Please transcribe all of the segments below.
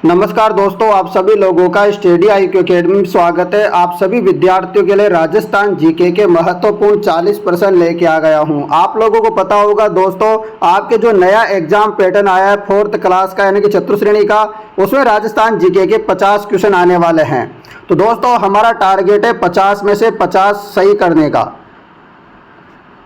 नमस्कार दोस्तों, आप सभी लोगों का स्टडी IQ अकेडमी में स्वागत है। आप सभी विद्यार्थियों के लिए राजस्थान जीके के महत्वपूर्ण 40 प्रश्न लेके आ गया हूं। आप लोगों को पता होगा दोस्तों, आपके जो नया एग्जाम पैटर्न आया है 4th क्लास का यानी कि चतुश्रेणी का, उसमें राजस्थान जीके के 50 क्वेश्चन आने वाले हैं। तो दोस्तों हमारा टारगेट है 50 में से 50 सही करने का।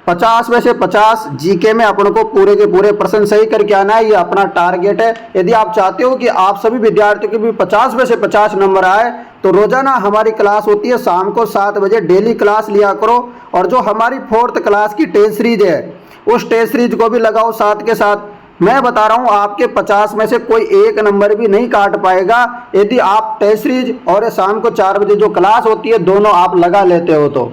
50 में से 50 जीके में अपन को पूरे के पूरे प्रश्न सही करके आना है, ये अपना टारगेट है। यदि आप चाहते हो कि आप सभी विद्यार्थियों के भी 50 में से 50 नंबर आए तो रोजाना हमारी क्लास होती है शाम को 7 बजे, डेली क्लास लिया करो। और जो हमारी 4th क्लास की टेस्ट सीरीज है उस टेस्ट सीरीज को भी लगाओ साथ के साथ। मैं बता रहा हूँ आपके 50 में से कोई एक नंबर भी नहीं काट पाएगा यदि आप टेस्ट सीरीज और शाम को 4 बजे जो क्लास होती है दोनों आप लगा लेते हो तो।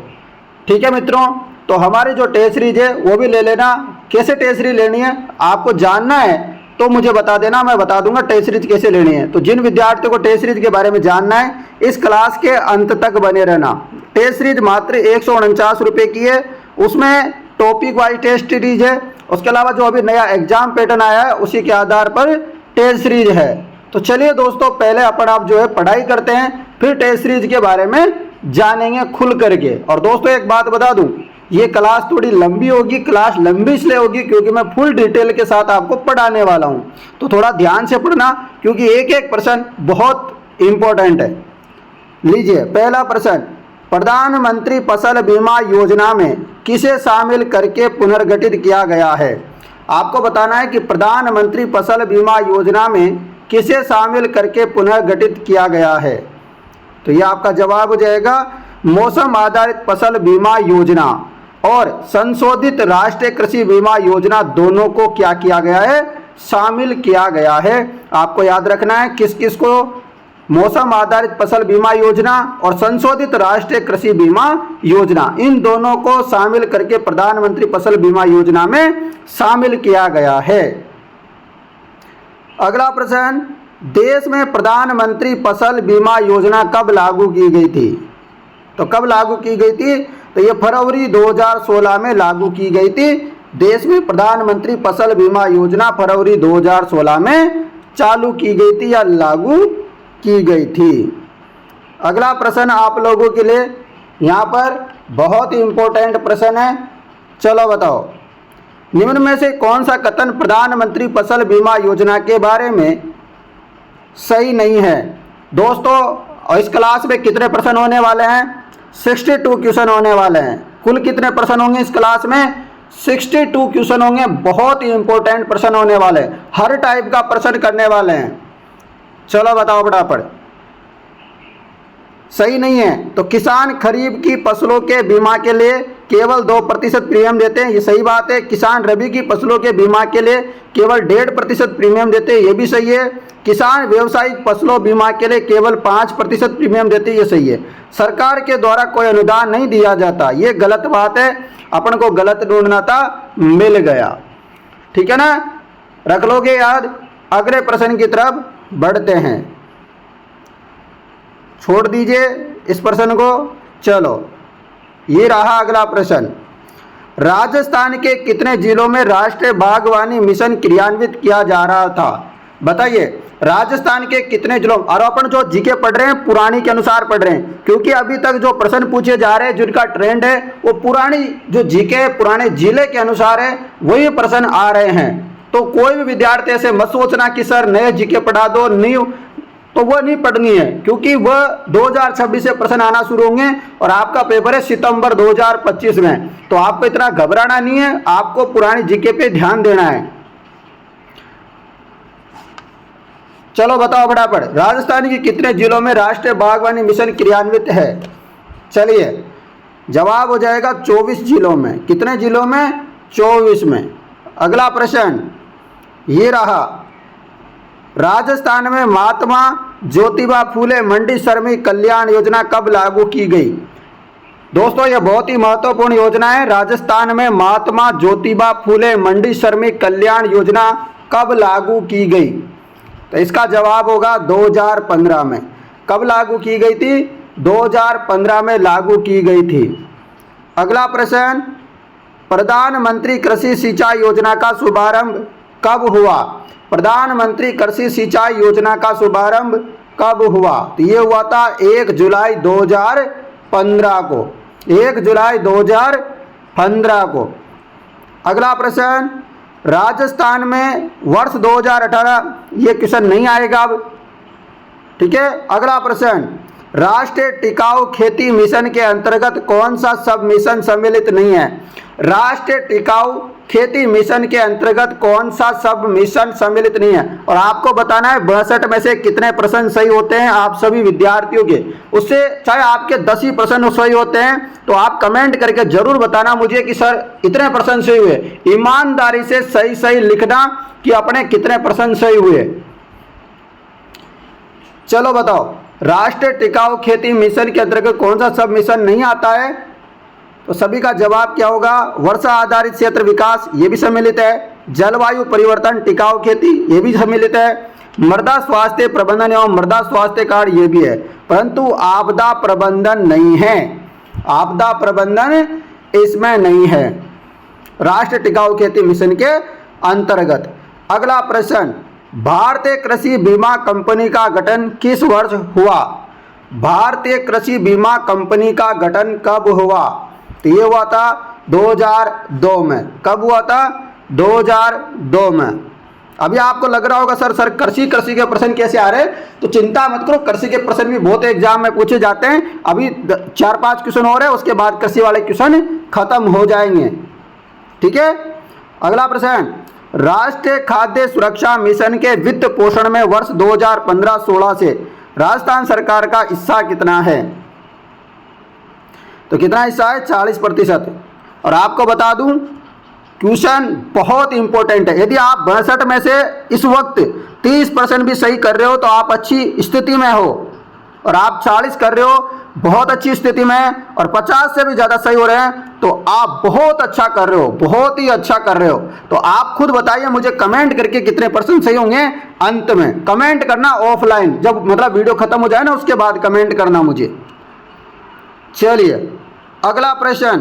ठीक है मित्रों, तो हमारी जो टेस्ट सीरीज है वो भी ले लेना। कैसे टेस्ट सीरीज लेनी है आपको जानना है तो मुझे बता देना, मैं बता दूंगा टेस्ट सीरीज कैसे लेनी है। तो जिन विद्यार्थियों को टेस्ट सीरीज के बारे में जानना है इस क्लास के अंत तक बने रहना। टेस्ट सीरीज मात्र 149 रुपये की है, उसमें टॉपिक वाइज टेस्ट सीरीज है। उसके अलावा जो अभी नया एग्जाम पैटर्न आया है उसी के आधार पर टेस्ट सीरीज है। तो चलिए दोस्तों, पहले अपन आप जो है पढ़ाई करते हैं, फिर टेस्ट सीरीज के बारे में जानेंगे खुल करके। और दोस्तों एक बात बता दूं, ये क्लास थोड़ी लंबी होगी। क्लास लंबी इसलिए होगी क्योंकि मैं फुल डिटेल के साथ आपको पढ़ाने वाला हूं, तो थोड़ा ध्यान से पढ़ना क्योंकि एक एक प्रश्न बहुत इंपॉर्टेंट है। लीजिए पहला प्रश्न, प्रधानमंत्री फसल बीमा योजना में किसे शामिल करके पुनर्गठित किया गया है। आपको बताना है कि प्रधानमंत्री फसल बीमा योजना में किसे शामिल करके पुनर्गठित किया गया है। तो यह आपका जवाब हो जाएगा मौसम आधारित फसल बीमा योजना और संशोधित राष्ट्रीय कृषि बीमा योजना दोनों को क्या किया गया है, शामिल किया गया है। आपको याद रखना है किस किस को, मौसम आधारित फसल बीमा योजना और संशोधित राष्ट्रीय कृषि बीमा योजना, इन दोनों को शामिल करके प्रधानमंत्री फसल बीमा योजना में शामिल किया गया है। अगला प्रश्न, देश में प्रधानमंत्री फसल बीमा योजना कब लागू की गई थी। तो कब लागू की गई थी, तो ये फरवरी 2016 में लागू की गई थी। देश में प्रधानमंत्री फसल बीमा योजना फरवरी 2016 में चालू की गई थी या लागू की गई थी। अगला प्रश्न आप लोगों के लिए यहाँ पर बहुत ही इंपॉर्टेंट प्रश्न है, चलो बताओ। निम्न में से कौन सा कथन प्रधानमंत्री फसल बीमा योजना के बारे में सही नहीं है। दोस्तों इस क्लास में कितने प्रश्न होने वाले हैं, 62 क्वेश्चन होने वाले हैं। कुल कितने प्रश्न होंगे इस क्लास में, 62 क्वेश्चन होंगे। बहुत ही इंपॉर्टेंट प्रश्न होने वाले हैं, हर टाइप का प्रश्न करने वाले हैं। चलो बताओ फटाफट। सही नहीं है, तो किसान खरीफ की फसलों के बीमा के लिए केवल 2% प्रीमियम देते हैं, ये सही बात है। किसान रबी की फसलों के बीमा के लिए केवल 1.5% प्रीमियम देते हैं, ये भी सही है। किसान व्यावसायिक फसलों बीमा के लिए केवल 5% प्रीमियम देते हैं, ये सही है। सरकार के द्वारा कोई अनुदान नहीं दिया जाता, ये गलत बात है। अपन को गलत ढूंढना था, मिल गया। ठीक है ना, रख लोगे याद। अगले प्रश्न की तरफ बढ़ते हैं, छोड़ दीजिए इस प्रश्न को। चलो ये रहा अगला प्रश्न, राजस्थान के कितने जिलों में राष्ट्रीय बागवानी मिशन क्रियान्वित किया जा रहा था। बताइए राजस्थान के कितने जिलों। और अपन जो जीके पढ़ रहे हैं पुरानी के अनुसार पढ़ रहे हैं, क्योंकि अभी तक जो प्रश्न पूछे जा रहे हैं जिनका ट्रेंड है वो पुरानी जो जीके पुराने जिले के अनुसार है, वही प्रश्न आ रहे हैं। तो कोई भी विद्यार्थी ऐसे मत सोचना कि सर नए जीके पढ़ा दो, न्यू, तो वो नहीं पढ़नी है, क्योंकि वह 2026 से प्रश्न आना शुरू होंगे और आपका पेपर है सितंबर 2025 में। तो आपको इतना घबराना नहीं है, आपको पुरानी जीके पे ध्यान देना है। चलो बताओ फटाफट, राजस्थान के कितने जिलों में राष्ट्रीय बागवानी मिशन क्रियान्वित है। चलिए जवाब हो जाएगा 24 जिलों में। कितने जिलों में, 24 में। अगला प्रश्न ये रहा, राजस्थान में महात्मा ज्योतिबा फूले मंडी श्रमिक कल्याण योजना कब लागू की गई। दोस्तों यह बहुत ही महत्वपूर्ण योजना है। राजस्थान में महात्मा ज्योतिबा फूले मंडी श्रमिक कल्याण योजना कब लागू की गई, तो इसका जवाब होगा 2015 में। कब लागू की गई थी, 2015 में लागू की गई थी। अगला प्रश्न, प्रधानमंत्री कृषि सिंचाई योजना का शुभारंभ कब हुआ। प्रधानमंत्री कृषि सिंचाई योजना का शुभारंभ कब हुआ? तो ये हुआ था 1 जुलाई 2015 को, 1 जुलाई 2015 को। अगला प्रश्न, राजस्थान में वर्ष 2018, ये क्वेश्चन नहीं आएगा अब, ठीक है। अगला प्रश्न, राष्ट्रीय टिकाऊ खेती मिशन के अंतर्गत कौन सा सब मिशन सम्मिलित नहीं है? राष्ट्रीय टिकाऊ खेती मिशन के अंतर्गत कौन सा सब मिशन सम्मिलित नहीं है? और आपको बताना है 62 में से कितने प्रश्न सही होते हैं आप सभी विद्यार्थियों के। उससे चाहे आपके 10 ही प्रश्न सही होते हैं तो आप कमेंट करके जरूर बताना मुझे कि सर इतने प्रश्न सही हुए। ईमानदारी से सही सही लिखना कि अपने कितने प्रश्न सही हुए। चलो बताओ, राष्ट्रीय टिकाऊ खेती मिशन के अंतर्गत कौन सा सब मिशन नहीं आता है? तो सभी का जवाब क्या होगा? वर्षा आधारित क्षेत्र विकास, ये भी सम्मिलित है। जलवायु परिवर्तन टिकाऊ खेती, ये भी सम्मिलित है। मृदा स्वास्थ्य प्रबंधन एवं मृदा स्वास्थ्य कार्ड, ये भी है। परंतु आपदा प्रबंधन नहीं है, आपदा प्रबंधन इसमें नहीं है राष्ट्रीय टिकाऊ खेती मिशन के अंतर्गत। अगला प्रश्न, भारतीय कृषि बीमा कंपनी का गठन किस वर्ष हुआ? भारतीय कृषि बीमा कंपनी का गठन कब हुआ? तो ये हुआ था 2002 में। कब हुआ था? 2002 में। अभी आपको लग रहा होगा सर कृषि के प्रश्न कैसे आ रहे हैं? तो चिंता मत करो, कृषि के प्रश्न भी बहुत एग्जाम में पूछे जाते हैं। अभी 4-5 क्वेश्चन हो रहे हैं, उसके बाद कृषि वाले क्वेश्चन खत्म हो जाएंगे, ठीक है। अगला प्रश्न, राष्ट्रीय खाद्य सुरक्षा मिशन के वित्त पोषण में वर्ष 2015-16 से राजस्थान सरकार का हिस्सा कितना है? तो कितना हिस्सा है? 40%। और आपको बता दूं, क्वेश्चन बहुत इंपॉर्टेंट है। यदि आप 62 में से इस वक्त 30% भी सही कर रहे हो तो आप अच्छी स्थिति में हो, और आप 40 कर रहे हो बहुत अच्छी स्थिति में, और 50 से भी ज़्यादा सही हो रहे हैं तो आप बहुत अच्छा कर रहे हो, बहुत ही अच्छा कर रहे हो। तो आप खुद बताइए मुझे कमेंट करके कितने परसेंट सही होंगे। अंत में कमेंट करना ऑफलाइन, जब मतलब वीडियो खत्म हो जाए ना उसके बाद कमेंट करना मुझे। चलिए अगला प्रश्न,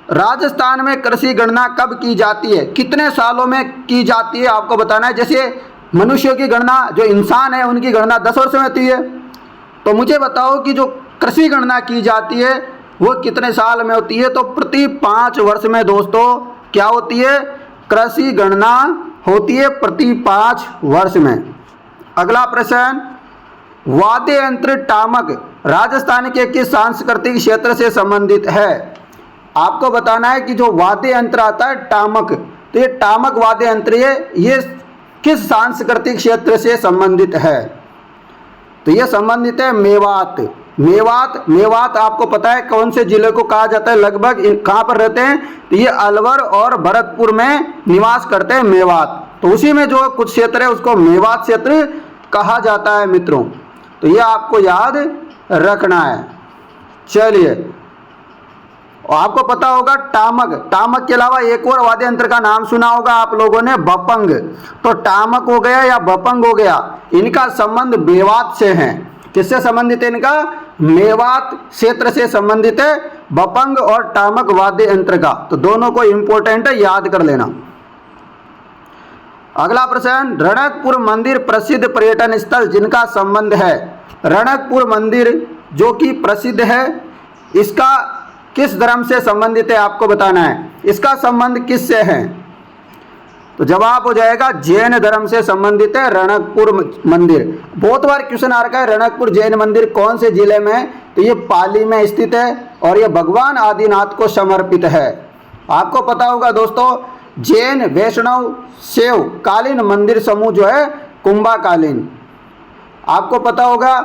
राजस्थान में कृषि गणना कब की जाती है? कितने सालों में की जाती है आपको बताना है। जैसे मनुष्यों की गणना, जो इंसान है उनकी गणना 10 वर्ष में होती है, तो मुझे बताओ कि जो कृषि गणना की जाती है वो कितने साल में होती है? तो प्रति 5 वर्ष में दोस्तों क्या होती है? कृषि गणना होती है प्रति 5 वर्ष में। अगला प्रश्न, वाद्य यंत्र टामक राजस्थान के किस सांस्कृतिक क्षेत्र से संबंधित है? आपको बताना है कि जो वाद्य यंत्र आता है टामक, तो ये टामक वाद्य यंत्र ये किस सांस्कृतिक क्षेत्र से संबंधित है? तो ये संबंधित है मेवात। मेवात आपको पता है कौन से जिले को कहा जाता है? लगभग कहाँ पर रहते हैं? तो ये अलवर और भरतपुर में निवास करते हैं मेवात। तो उसी में जो कुछ क्षेत्र है उसको मेवात क्षेत्र कहा जाता है मित्रों। तो ये आपको याद रखना है। चलिए, आपको पता होगा टामक के अलावा एक और वाद्य यंत्र का नाम सुना होगा आप लोगों ने, बपंग। तो टामक हो गया या बपंग हो गया, इनका संबंध मेवात से है। किससे संबंधित है? इनका मेवात क्षेत्र से संबंधित है बपंग और टामक वाद्य यंत्र का। तो दोनों को इंपॉर्टेंट है, याद कर लेना। अगला प्रश्न, रणकपुर मंदिर प्रसिद्ध पर्यटन स्थल जिनका संबंध है। रणकपुर मंदिर जो कि प्रसिद्ध है, इसका किस धर्म से संबंधित है आपको बताना है। इसका संबंध किससे है? तो जवाब हो जाएगा जैन धर्म से संबंधित है रणकपुर मंदिर। बहुत बार क्वेश्चन आ रखा है रणकपुर जैन मंदिर कौन से जिले में है? तो ये पाली में स्थित है और ये भगवान आदिनाथ को समर्पित है। आपको पता होगा दोस्तों, जैन वैष्णव शैव कालीन मंदिर समूह जो है कुंभाकालीन। आपको पता होगा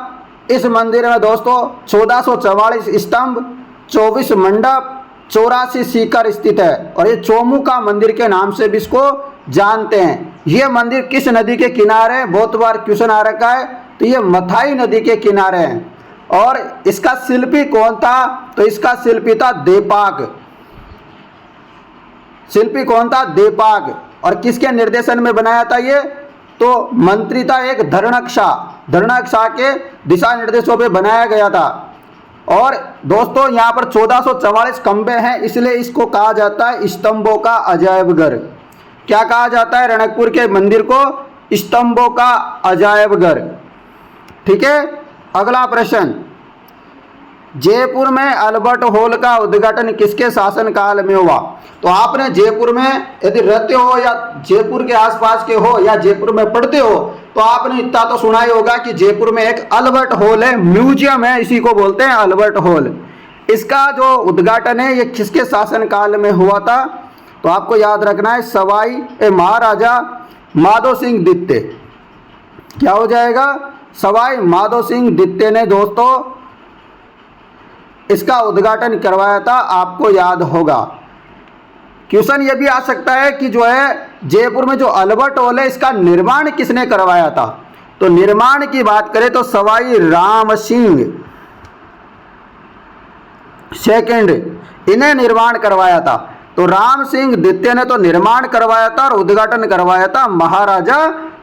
इस मंदिर में दोस्तों 1444 स्तंभ, 24 मंडप, 84 शिखर स्थित है और ये चौमुखा मंदिर के नाम से भी इसको जानते हैं। ये मंदिर किस नदी के किनारे है? बहुत बार क्वेश्चन आ रखा है। तो ये मथाई नदी के किनारे है। और इसका शिल्पी कौन था? तो इसका शिल्पी था देपाक। शिल्पी कौन था? देपाक। और किसके निर्देशन में बनाया था ये? तो मंत्री था एक धरणक शाह के दिशा निर्देशों पे बनाया गया था। और दोस्तों यहाँ पर 1444 खंबे हैं, इसलिए इसको कहा जाता है स्तंभों का अजायब घर। क्या कहा जाता है रणकपुर के मंदिर को? स्तंभों का अजायब घर। ठीक है। अगला प्रश्न, जयपुर में अल्बर्ट हॉल का उद्घाटन किसके शासनकाल में हुआ? तो आपने जयपुर में यदि रहते हो या जयपुर के आसपास के हो या जयपुर में पढ़ते हो तो आपने इतना तो सुना ही होगा कि जयपुर में एक अल्बर्ट हॉल है, म्यूजियम है, इसी को बोलते हैं अल्बर्ट हॉल। इसका जो उद्घाटन है ये किसके शासनकाल में हुआ था? तो आपको याद रखना है सवाई महाराजा माधो सिंह द्वितीय। क्या हो जाएगा? सवाई माधो सिंह द्वितीय ने दोस्तों इसका उद्घाटन करवाया था, आपको याद होगा। क्वेश्चन ये भी आ सकता है कि जो है जयपुर में जो अल्बर्ट हॉल है इसका निर्माण किसने करवाया था? तो निर्माण की बात करें तो सवाई राम सिंह सेकंड इन्हें निर्माण करवाया था। तो राम सिंह द्वितीय ने तो निर्माण करवाया था और उद्घाटन करवाया था महाराजा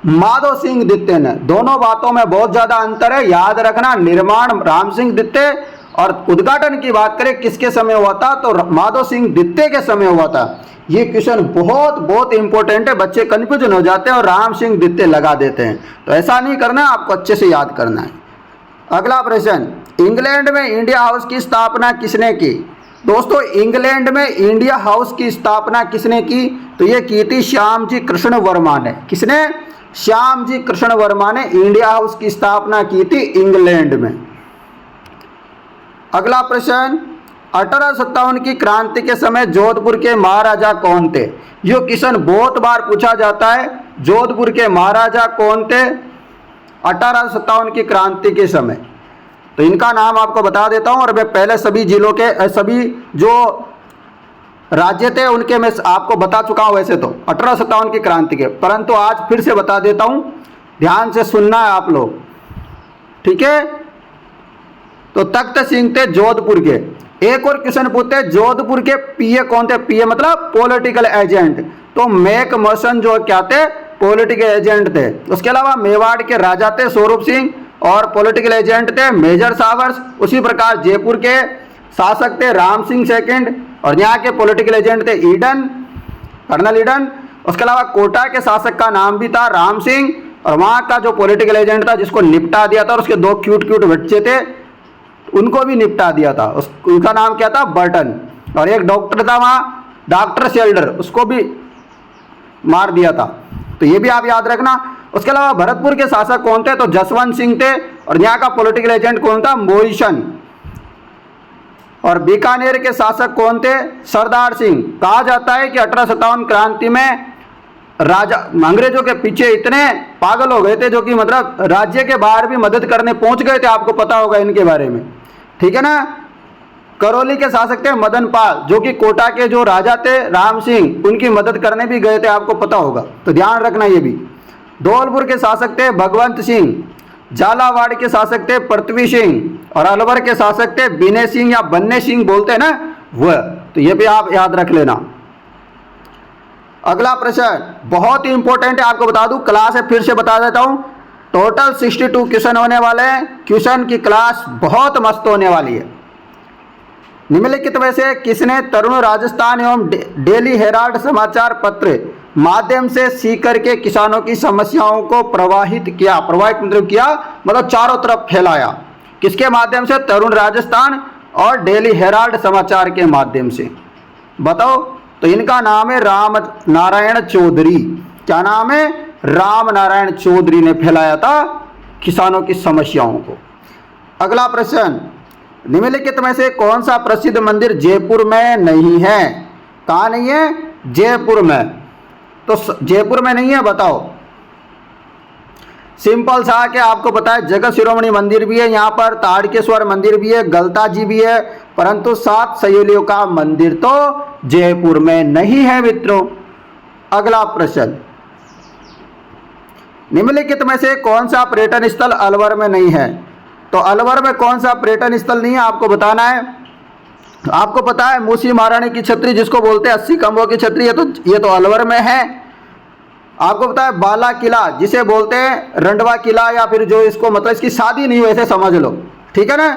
माधो सिंह द्वितीय ने। दोनों बातों में बहुत ज्यादा अंतर है, याद रखना। निर्माण राम सिंह द्वितीय और उद्घाटन की बात करें किसके समय हुआ था? तो माधो सिंह द्वितीय के समय हुआ था। ये क्वेश्चन बहुत बहुत इंपॉर्टेंट है, बच्चे कंफ्यूजन हो जाते हैं और राम सिंह द्वितीय लगा देते हैं। तो ऐसा नहीं करना है, आपको अच्छे से याद करना है। अगला प्रश्न, इंग्लैंड में इंडिया हाउस की स्थापना किसने की? दोस्तों इंग्लैंड में इंडिया हाउस की स्थापना किसने की? तो ये की थी श्यामजी कृष्ण वर्मा ने। किसने? श्यामजी कृष्ण वर्मा ने इंडिया हाउस की स्थापना की थी इंग्लैंड में। अगला प्रश्न, 1857 की क्रांति के समय जोधपुर के महाराजा कौन थे? ये क्वेश्चन बहुत बार पूछा जाता है, जोधपुर के महाराजा कौन थे 1857 की क्रांति के समय? तो इनका नाम आपको बता देता हूं और मैं पहले सभी जिलों के सभी जो राज्य थे उनके मैं आपको बता चुका हूं वैसे तो 1857 की क्रांति के, परंतु आज फिर से बता देता हूं, ध्यान से सुनना है आप लोग। ठीक है। तो तख्त सिंह थे जोधपुर के। एक और क्वेश्चन पूछते, जोधपुर के पीए कौन थे? पीए मतलब पॉलिटिकल एजेंट। तो मैक मर्सन जो क्या थे? पॉलिटिकल एजेंट थे। उसके अलावा मेवाड़ के राजा थे स्वरूप सिंह और पॉलिटिकल एजेंट थे मेजर सावर्स। उसी प्रकार जयपुर के शासक थे राम सिंह सेकंड और यहाँ के पॉलिटिकल एजेंट थे ईडन, कर्नल ईडन। उसके अलावा कोटा के शासक का नाम भी था राम सिंह और वहाँ का जो पॉलिटिकल एजेंट था जिसको निपटा दिया था और उसके दो क्यूट क्यूट बच्चे थे उनको भी निपटा दिया था, उनका नाम क्या था? बर्टन। और एक डॉक्टर था वहाँ, डॉक्टर शेल्डर, उसको भी मार दिया था। तो ये भी आप याद रखना। उसके अलावा भरतपुर के शासक कौन थे? तो जसवंत सिंह थे और यहाँ का पॉलिटिकल एजेंट कौन था? मोइशन। और बीकानेर के शासक कौन थे? सरदार सिंह। कहा जाता है कि 1857 क्रांति में राजा अंग्रेजों के पीछे इतने पागल हो गए थे जो कि मतलब राज्य के बाहर भी मदद करने पहुंच गए थे, आपको पता होगा इनके बारे में। ठीक है ना। करौली के शासक थे मदन पाल जो कि कोटा के जो राजा थे राम सिंह उनकी मदद करने भी गए थे, आपको पता होगा, तो ध्यान रखना ये भी। धौलपुर के शासक थे भगवंत सिंह, झालावाड़ के शासक थे पृथ्वी सिंह और अलवर के शासक थे बिने सिंह या बन्ने सिंह बोलते हैं ना वह। तो ये भी आप याद रख लेना। अगला प्रश्न बहुत ही इंपॉर्टेंट है, आपको बता दूं, क्लास है फिर से बता देता हूं। टोटल 62 क्वेश्चन होने वाले हैं। क्वेश्चन की क्लास बहुत मस्त होने वाली है। निम्नलिखित में से किसने तरुण राजस्थान एवं डेली हेराल्ड समाचार पत्र माध्यम से सीकर के किसानों की समस्याओं को प्रवाहित किया? प्रवाहित मतलब किया मतलब चारों तरफ फैलाया। किसके माध्यम से? तरुण राजस्थान और डेली हेराल्ड समाचार के माध्यम से। बताओ। तो इनका नाम है राम नारायण चौधरी। क्या नाम है? राम नारायण चौधरी ने फैलाया था किसानों की समस्याओं को। अगला प्रश्न, निम्नलिखित में से कौन सा प्रसिद्ध मंदिर जयपुर में नहीं है? कहाँ नहीं है? जयपुर में। तो जयपुर में नहीं है, बताओ। सिंपल सा कि आपको पता है जगत शिरोमणि मंदिर भी है यहाँ पर, ताड़केश्वर मंदिर भी है, गलता जी भी है, परंतु 7 सहेलियों का मंदिर तो जयपुर में नहीं है मित्रों। अगला प्रश्न, निम्नलिखित में से कौन सा पर्यटन स्थल अलवर में नहीं है? तो अलवर में कौन सा पर्यटन स्थल नहीं है आपको बताना है। आपको पता है मूसी महारानी की छतरी जिसको बोलते हैं 80 खंभों की छतरी, ये तो अलवर में है। आपको पता है बाला किला जिसे बोलते हैं रंडवा किला या फिर जो इसको मतलब इसकी शादी नहीं वैसे समझ लो, ठीक है ना,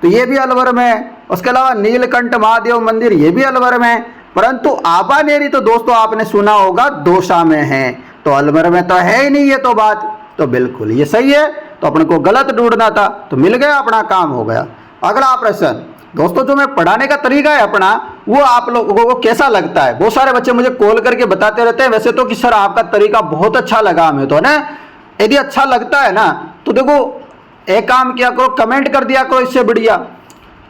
तो ये भी अलवर में है। उसके अलावा नीलकंठ महादेव मंदिर ये भी अलवर में है। परंतु आबानेरी तो दोस्तों आपने सुना होगा दोसा में है, तो अलवर में तो है ही नहीं ये तो बात। तो बिल्कुल ये सही है, तो अपने को गलत ढूंढना था, तो मिल गया, अपना काम हो गया। अगला प्रश्न दोस्तों, जो मैं पढ़ाने का तरीका है अपना, वो आप लोगों को कैसा लगता है? बहुत सारे बच्चे मुझे कॉल करके बताते रहते हैं वैसे तो कि सर आपका तरीका बहुत अच्छा लगा हमें तो ना। यदि अच्छा लगता है ना तो देखो एक काम किया करो, कमेंट कर दिया करो इससे बढ़िया,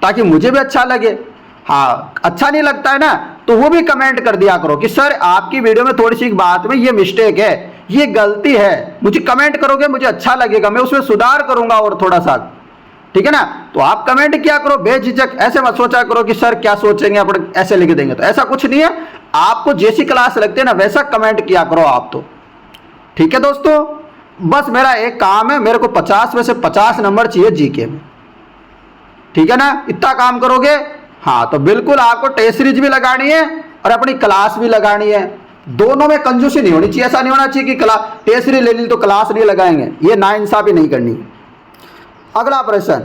ताकि मुझे भी अच्छा लगे। हाँ, अच्छा नहीं लगता है ना तो वो भी कमेंट कर दिया करो कि सर आपकी वीडियो में थोड़ी सी बात में ये मिस्टेक है, ये गलती है। मुझे कमेंट करोगे, मुझे अच्छा लगेगा, मैं उसमें सुधार करूंगा और थोड़ा सा, ठीक है ना। तो आप कमेंट किया करो बेझिझक, ऐसे मत सोचा करो कि सर क्या सोचेंगे अपन ऐसे लिख देंगे, तो ऐसा कुछ नहीं है। आपको जैसी क्लास लगती है ना वैसा कमेंट किया करो आप तो, ठीक है दोस्तों। बस मेरा एक काम है, मेरे को 50 में से 50 नंबर चाहिए जीके में, ठीक है ना। इतना काम करोगे हाँ तो बिल्कुल आपको टेस्ट सीरीज भी लगानी है और अपनी क्लास भी लगानी है। दोनों में कंजूसी नहीं होनी चाहिए। ऐसा नहीं होना चाहिए कि क्लास टेस्ट सीरीज ले ली तो क्लास नहीं लगाएंगे, ये नाइंसाफी नहीं करनी। अगला प्रश्न,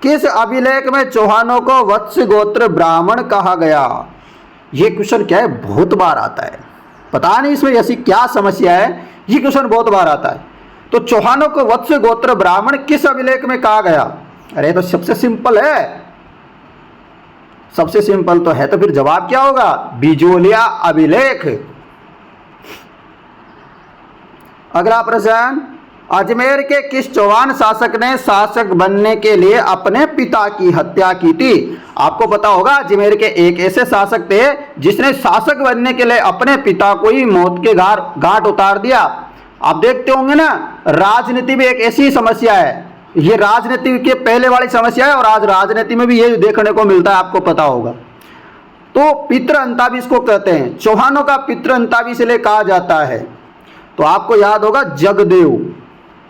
किस अभिलेख में चौहानों को वत्स गोत्र ब्राह्मण कहा गया? ये क्वेश्चन क्या है, बहुत बार आता है, पता नहीं इसमें ऐसी क्या समस्या है, ये क्वेश्चन बहुत बार आता है। तो चौहानों को वत्स गोत्र ब्राह्मण किस अभिलेख में कहा गया? अरे तो सबसे सिंपल है, सबसे सिंपल तो है, तो फिर जवाब क्या होगा? बिजोलिया अभिलेख। अगला प्रश्न, अजमेर के किस चौहान शासक ने शासक बनने के लिए अपने पिता की हत्या की थी? आपको पता होगा अजमेर के एक ऐसे शासक थे जिसने शासक बनने के लिए अपने पिता को ही मौत के घाट उतार दिया। आप देखते होंगे ना, राजनीति में एक ऐसी समस्या है, ये राजनीति के पहले वाली समस्या है और आज राजनीति में भी ये देखने को मिलता है, आपको पता होगा। तो पितृ अंताभी इसको कहते हैं, चौहानों का पितृ अंताभी इसलिए कहा जाता है। तो आपको याद होगा जगदेव,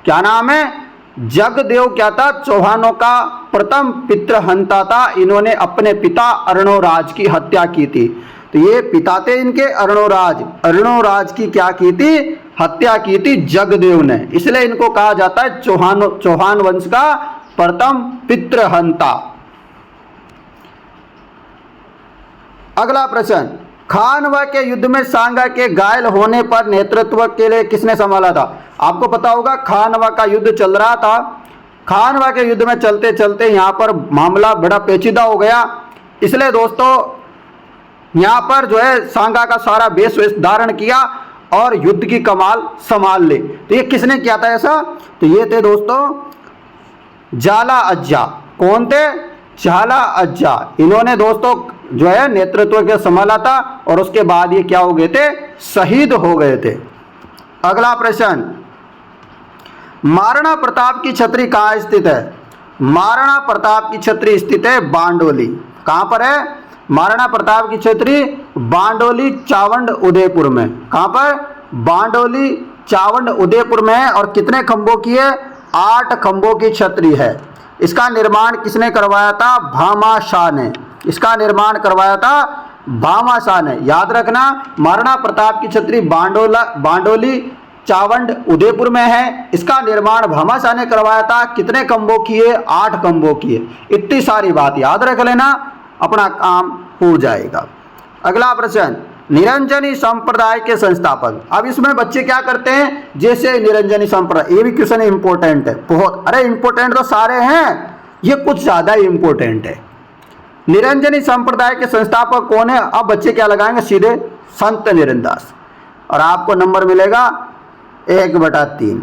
क्या नाम है? जगदेव क्या था? चौहानों का प्रथम पितृहंता था। इन्होंने अपने पिता अर्णोराज की हत्या की थी। तो ये पिता थे इनके अर्णोराज, अर्णोराज की क्या की थी? हत्या की थी जगदेव ने, इसलिए इनको कहा जाता है चौहान वंश का प्रथम पितृहंता। अगला प्रश्न, खानवा के युद्ध में सांगा के घायल होने पर नेतृत्व के लिए किसने संभाला था? आपको पता होगा खानवा का युद्ध चल रहा था। खानवा के युद्ध में चलते चलते यहाँ पर मामला बड़ा पेचीदा हो गया, इसलिए दोस्तों यहाँ पर जो है सांगा का सारा वेश धारण किया और युद्ध की कमाल संभाल ले। तो ये किसने किया था ऐसा? तो ये थे दोस्तों जाला अज्जा। कौन थे? जाला अज्जा। इन्होंने दोस्तों जो है नेतृत्व के संभाला था और उसके बाद ये क्या हो गए थे? शहीद हो गए थे। अगला प्रश्न, महाराणा प्रताप की छतरी कहाँ स्थित है? महाराणा प्रताप की छतरी स्थित है बांडोली। कहाँ पर है महाराणा प्रताप की छतरी? बांडोली चावंड उदयपुर में। कहाँ पर? बांडोली चावंड उदयपुर में है। और कितने खंभों की है? 8 खंभों की छतरी है। इसका निर्माण किसने करवाया था? भामाशाह ने। इसका निर्माण करवाया था भामाशाह ने। याद रखना, महाराणा प्रताप की छतरी बांडोली चावंड उदयपुर में है। इसका निर्माण भामाशाह ने करवाया था। कितने खंभों की है? 8 खंभों की है। इतनी सारी बात याद रख लेना, अपना काम हो जाएगा। अगला प्रश्न, निरंजनी संप्रदाय के संस्थापक। अब इसमें बच्चे क्या करते हैं, जैसे निरंजनी संप्रदाय, ये भी क्वेश्चन इंपॉर्टेंट है बहुत। अरे इंपॉर्टेंट तो सारे हैं, ये कुछ ज्यादा ही इंपॉर्टेंट है। निरंजनी संप्रदाय के संस्थापक कौन है? अब बच्चे क्या लगाएंगे? सीधे संत निरंदास, और आपको नंबर मिलेगा 1/3।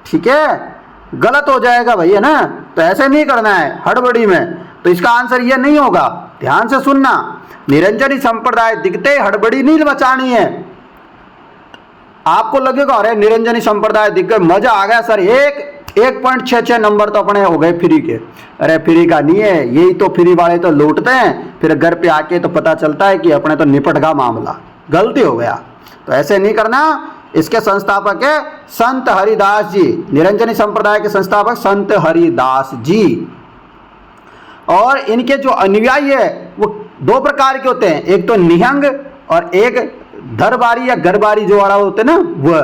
ठीक है, गलत हो जाएगा भैया ना, तो ऐसे नहीं करना है हड़बड़ी में। तो इसका आंसर ये नहीं होगा, ध्यान से सुनना। निरंजनी संप्रदाय दिखते ही हड़बड़ी नहीं मचानी है। आपको लगेगा अरे निरंजनी संप्रदाय दिख गए, मजा आ गया सर, 1.66 नंबर तो अपने हो गए फ्री के। अरे फ्री का नहीं है, यही तो फ्री वाले तो लूटते हैं, फिर घर पे आके तो पता चलता है कि अपने तो निपट गया मामला, गलती हो गया। तो ऐसे नहीं करना। इसके संस्थापक है संत हरिदास जी। निरंजनी संप्रदाय के संस्थापक संत हरिदास जी। और इनके जो अनुयायी है वो 2 प्रकार के होते हैं, एक तो निहंग और एक दरबारी या गरबारी जो वाला होते हैं ना वह।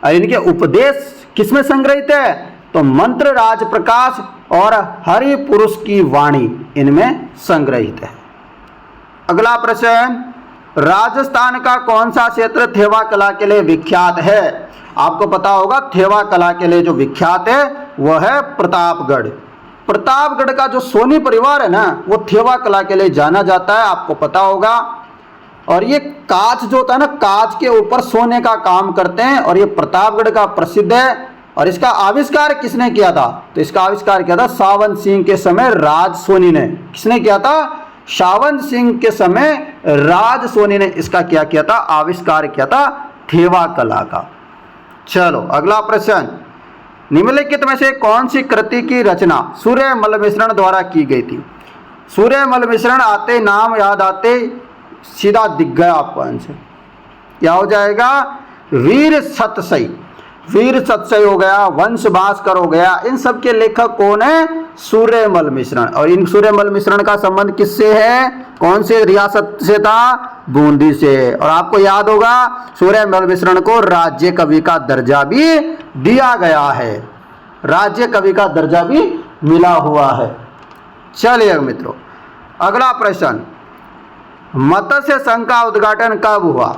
और इनके उपदेश किसमें संग्रहित है? तो मंत्र राज प्रकाश और हरि पुरुष की वाणी इनमें संग्रहित है। अगला प्रश्न, राजस्थान का कौन सा क्षेत्र थेवा कला के लिए विख्यात है? आपको पता होगा थेवा कला के लिए जो विख्यात है वह है प्रतापगढ़। प्रतापगढ़ का जो सोनी परिवार है ना वो थेवा कला के लिए जाना जाता है, आपको पता होगा। और ये कांच जो होता है ना, कांच के ऊपर सोने का काम करते हैं और ये प्रतापगढ़ का प्रसिद्ध है। और इसका आविष्कार किसने किया था? तो इसका आविष्कार किया था सावंत सिंह के समय राज सोनी ने। किसने किया था? सावंत सिंह के समय राज सोनी ने इसका क्या किया था? आविष्कार किया था थेवा कला का। चलो अगला प्रश्न, निम्नलिखित में से कौन सी कृति की रचना सूर्य मल मिश्रण द्वारा की गई थी? सूर्य मल मिश्रण आते नाम याद आते सीधा दिख गया आपको आंसर, क्या हो जाएगा? वीर सतसई। वीर सतसई हो गया, वंश भास्कर हो गया, इन सब के लेखक कौन है? सूर्यमल मिश्रण। और इन सूर्यमल मिश्रण का संबंध किससे है? कौन से रियासत से था? बूंदी से। और आपको याद होगा सूर्यमल मिश्रण को राज्य कवि का दर्जा भी दिया गया है, राज्य कवि का दर्जा भी मिला हुआ है। चलिए मित्रों अगला प्रश्न, मत्स्य संघ का उद्घाटन कब हुआ?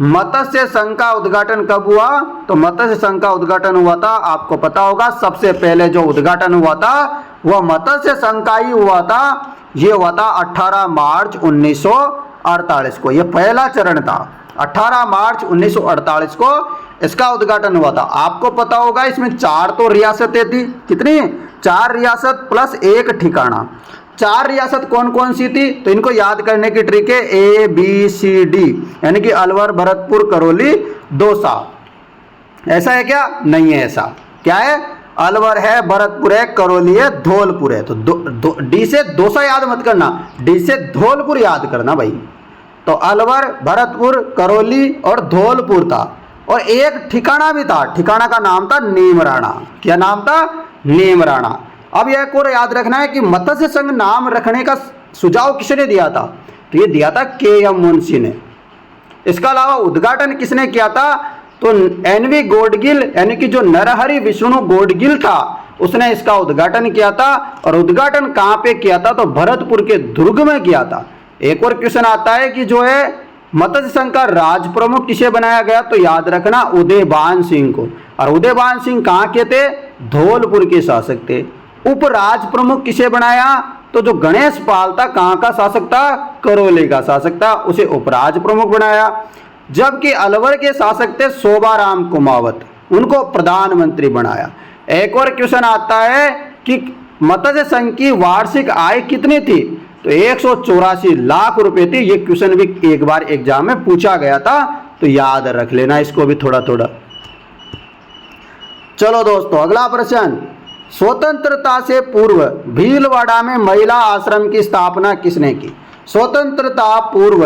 मत्स्य संघ का उद्घाटन कब हुआ? तो मत्स्य संघ का उद्घाटन हुआ था, आपको पता होगा सबसे पहले जो उद्घाटन हुआ था वह मत्स्य संघ का ही हुआ था। ये हुआ था 18 मार्च 1948 को, यह पहला चरण था। 18 मार्च 1948 को इसका उद्घाटन हुआ था। आपको पता होगा इसमें 4 तो रियासतें थी, कितनी? 4 रियासत प्लस 1 ठिकाना। 4 रियासत कौन कौन सी थी? तो इनको याद करने की ट्रिक है ABCD, यानी कि अलवर, भरतपुर, करौली, दौसा। ऐसा है क्या? नहीं है ऐसा। क्या है? अलवर है, भरतपुर है, करौली है, धौलपुर है। तो डी से दौसा याद मत करना, डी से धौलपुर याद करना भाई। तो अलवर, भरतपुर, करौली और धौलपुर था। और एक ठिकाना भी था, ठिकाना का नाम था नीमराणा। क्या नाम था? नीमराणा। अब यह को याद रखना है कि मत्स्य संघ नाम रखने का सुझाव किसने दिया था? तो ये दिया था KM मुंशी ने। इसका अलावा उद्घाटन किसने किया था? तो NV गोडगिल, यानी कि जो नरहरि विष्णु गोडगिल था उसने इसका उद्घाटन किया था। और उद्घाटन कहाँ पे किया था? तो भरतपुर के दुर्ग में किया था। एक और क्वेश्चन आता है कि जो है मत्स्य संघ का राज प्रमुख किसे बनाया गया? तो याद रखना उदयभान सिंह को। और उदयभान सिंह कहाँ के थे? धौलपुर के शासक थे। उपराज प्रमुख किसे बनाया? तो जो गणेश पाल था कहाँ का शासक था? करौली का शासक था, उसे उपराज प्रमुख बनाया। जबकि अलवर के शासक थे शोभाराम कुमावत, उनको प्रधानमंत्री बनाया। एक और क्वेश्चन आता है कि मत्स्य संघ की वार्षिक आय कितनी थी? तो 184 लाख रुपए थी। ये क्वेश्चन भी एक बार एग्जाम में पूछा गया था, तो याद रख लेना इसको भी थोड़ा थोड़ा। चलो दोस्तों अगला प्रश्न, स्वतंत्रता से पूर्व भीलवाड़ा में महिला आश्रम की स्थापना किसने की? स्वतंत्रता पूर्व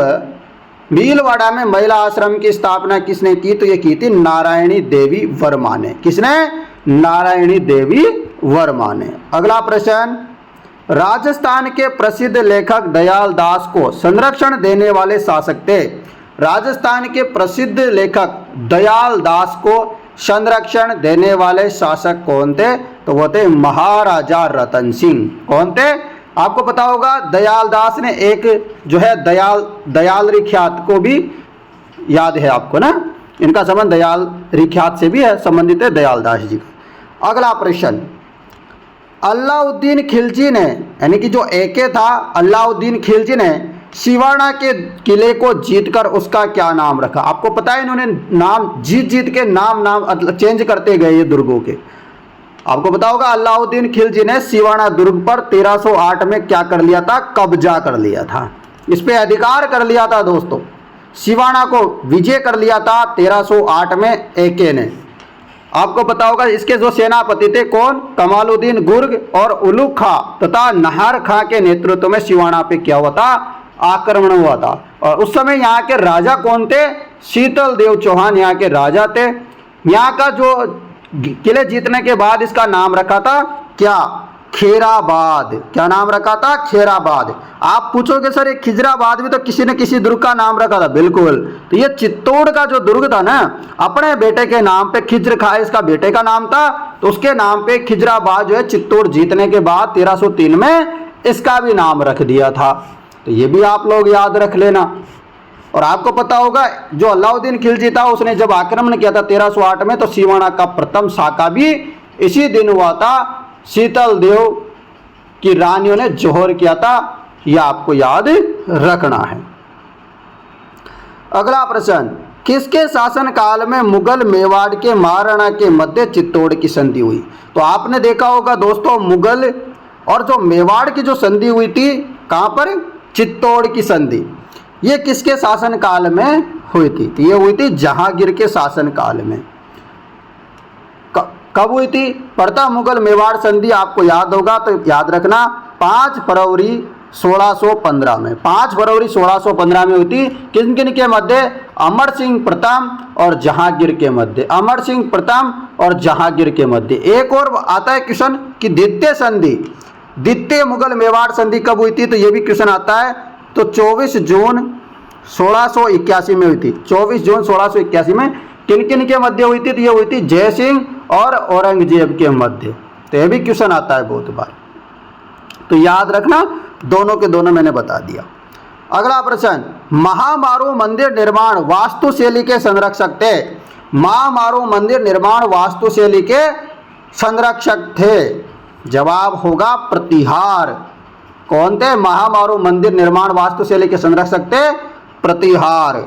भीलवाड़ा में महिला आश्रम की स्थापना किसने की? तो ये की थी नारायणी देवी वर्मा ने। किसने? नारायणी देवी वर्मा ने। अगला प्रश्न, राजस्थान के प्रसिद्ध लेखक दयाल दास को संरक्षण देने वाले शासक थे। राजस्थान के प्रसिद्ध लेखक दयाल दास को संरक्षण देने वाले शासक कौन थे? तो वो थे महाराजा रतन सिंह। कौन थे? आपको पता होगा दयाल दास ने एक जो है दयाल रिख्यात को भी याद है आपको ना, इनका संबंध दयाल रिख्यात से भी है, संबंधित है दयाल दास जी का। अगला प्रश्न, अलाउद्दीन खिलजी ने, यानी कि जो एके था अलाउद्दीन खिलजी ने सिवाना के किले को जीतकर उसका क्या नाम रखा? आपको पता है इन्होंने नाम जीत के नाम चेंज करते गए ये दुर्गों के। आपको पता होगा अलाउद्दीन खिलजी ने सिवाना दुर्ग पर 1308 में क्या कर लिया था? कब्जा कर लिया था, इस पे अधिकार कर लिया था दोस्तों। सिवाना को विजय कर लिया था 1308 में एके ने। आपको पता होगा इसके जो सेनापति थे कौन? कमालुद्दीन गुर्ग और उलुग खां तथा नाहर खां के नेतृत्व में सिवाना पे क्या हुआ था? आक्रमण हुआ था। और उस समय यहाँ के राजा कौन थे? शीतल देव चौहान यहाँ के राजा थे। यहाँ का जो किले जीतने के बाद इसका नाम रखा था क्या? खेराबाद। क्या नाम रखा था? खेराबाद। आप पूछोगे सर ये खिजराबाद भी तो किसी न किसी दुर्ग का नाम रखा था। बिल्कुल, तो ये चित्तौड़ का जो दुर्ग था ना, अपने बेटे के नाम पे खिज्र खां इसका बेटे का नाम था, तो उसके नाम पे खिजराबाद जो है चित्तौड़ जीतने के बाद 1303 में इसका भी नाम रख दिया था। तो ये भी आप लोग याद रख लेना। और आपको पता होगा जो अलाउद्दीन खिलजी था उसने जब आक्रमण किया था 1308 में, तो सिवाना का प्रथम साका भी इसी दिन हुआ था। शीतल देव की रानियों ने जोहर किया था, यह आपको याद रखना है। अगला प्रश्न, किसके शासन काल में मुगल मेवाड़ के महाराणा के मध्य चित्तौड़ की संधि हुई? तो आपने देखा होगा दोस्तों, मुगल और जो मेवाड़ की जो संधि हुई थी, कहाँ पर? चित्तौड़ की संधि। ये किसके शासन काल में हुई थी? तो ये हुई थी जहांगीर के शासन काल में। कब हुई थी? प्रथम मुगल मेवाड़ संधि आपको याद होगा, तो याद रखना 5 फरवरी 1615 में। 5 फरवरी 1615 में हुई थी। किन किन के मध्य? अमर सिंह प्रथम और जहांगीर के मध्य। अमर सिंह प्रथम और जहांगीर के मध्य। एक और आता है क्वेश्चन कि द्वितीय संधि, द्वितीय मुगल मेवाड़ संधि कब हुई थी? तो ये भी क्वेश्चन आता है। तो 24 जून 1681 में हुई थी। 24 जून 1681 में किन किन के मध्य हुई थी? तो ये हुई थी जय सिंह और औरंगजेब के मध्य। तो ये भी क्वेश्चन आता है बहुत बार, तो याद रखना, दोनों के दोनों मैंने बता दिया। अगला प्रश्न, महामारू मंदिर निर्माण वास्तुशैली के संरक्षक थे। महामारू मंदिर निर्माण वास्तुशैली के संरक्षक थे। जवाब होगा प्रतिहार। कौन थे? महामारू मंदिर निर्माण वास्तुशैली के संरक्षक थे प्रतिहार।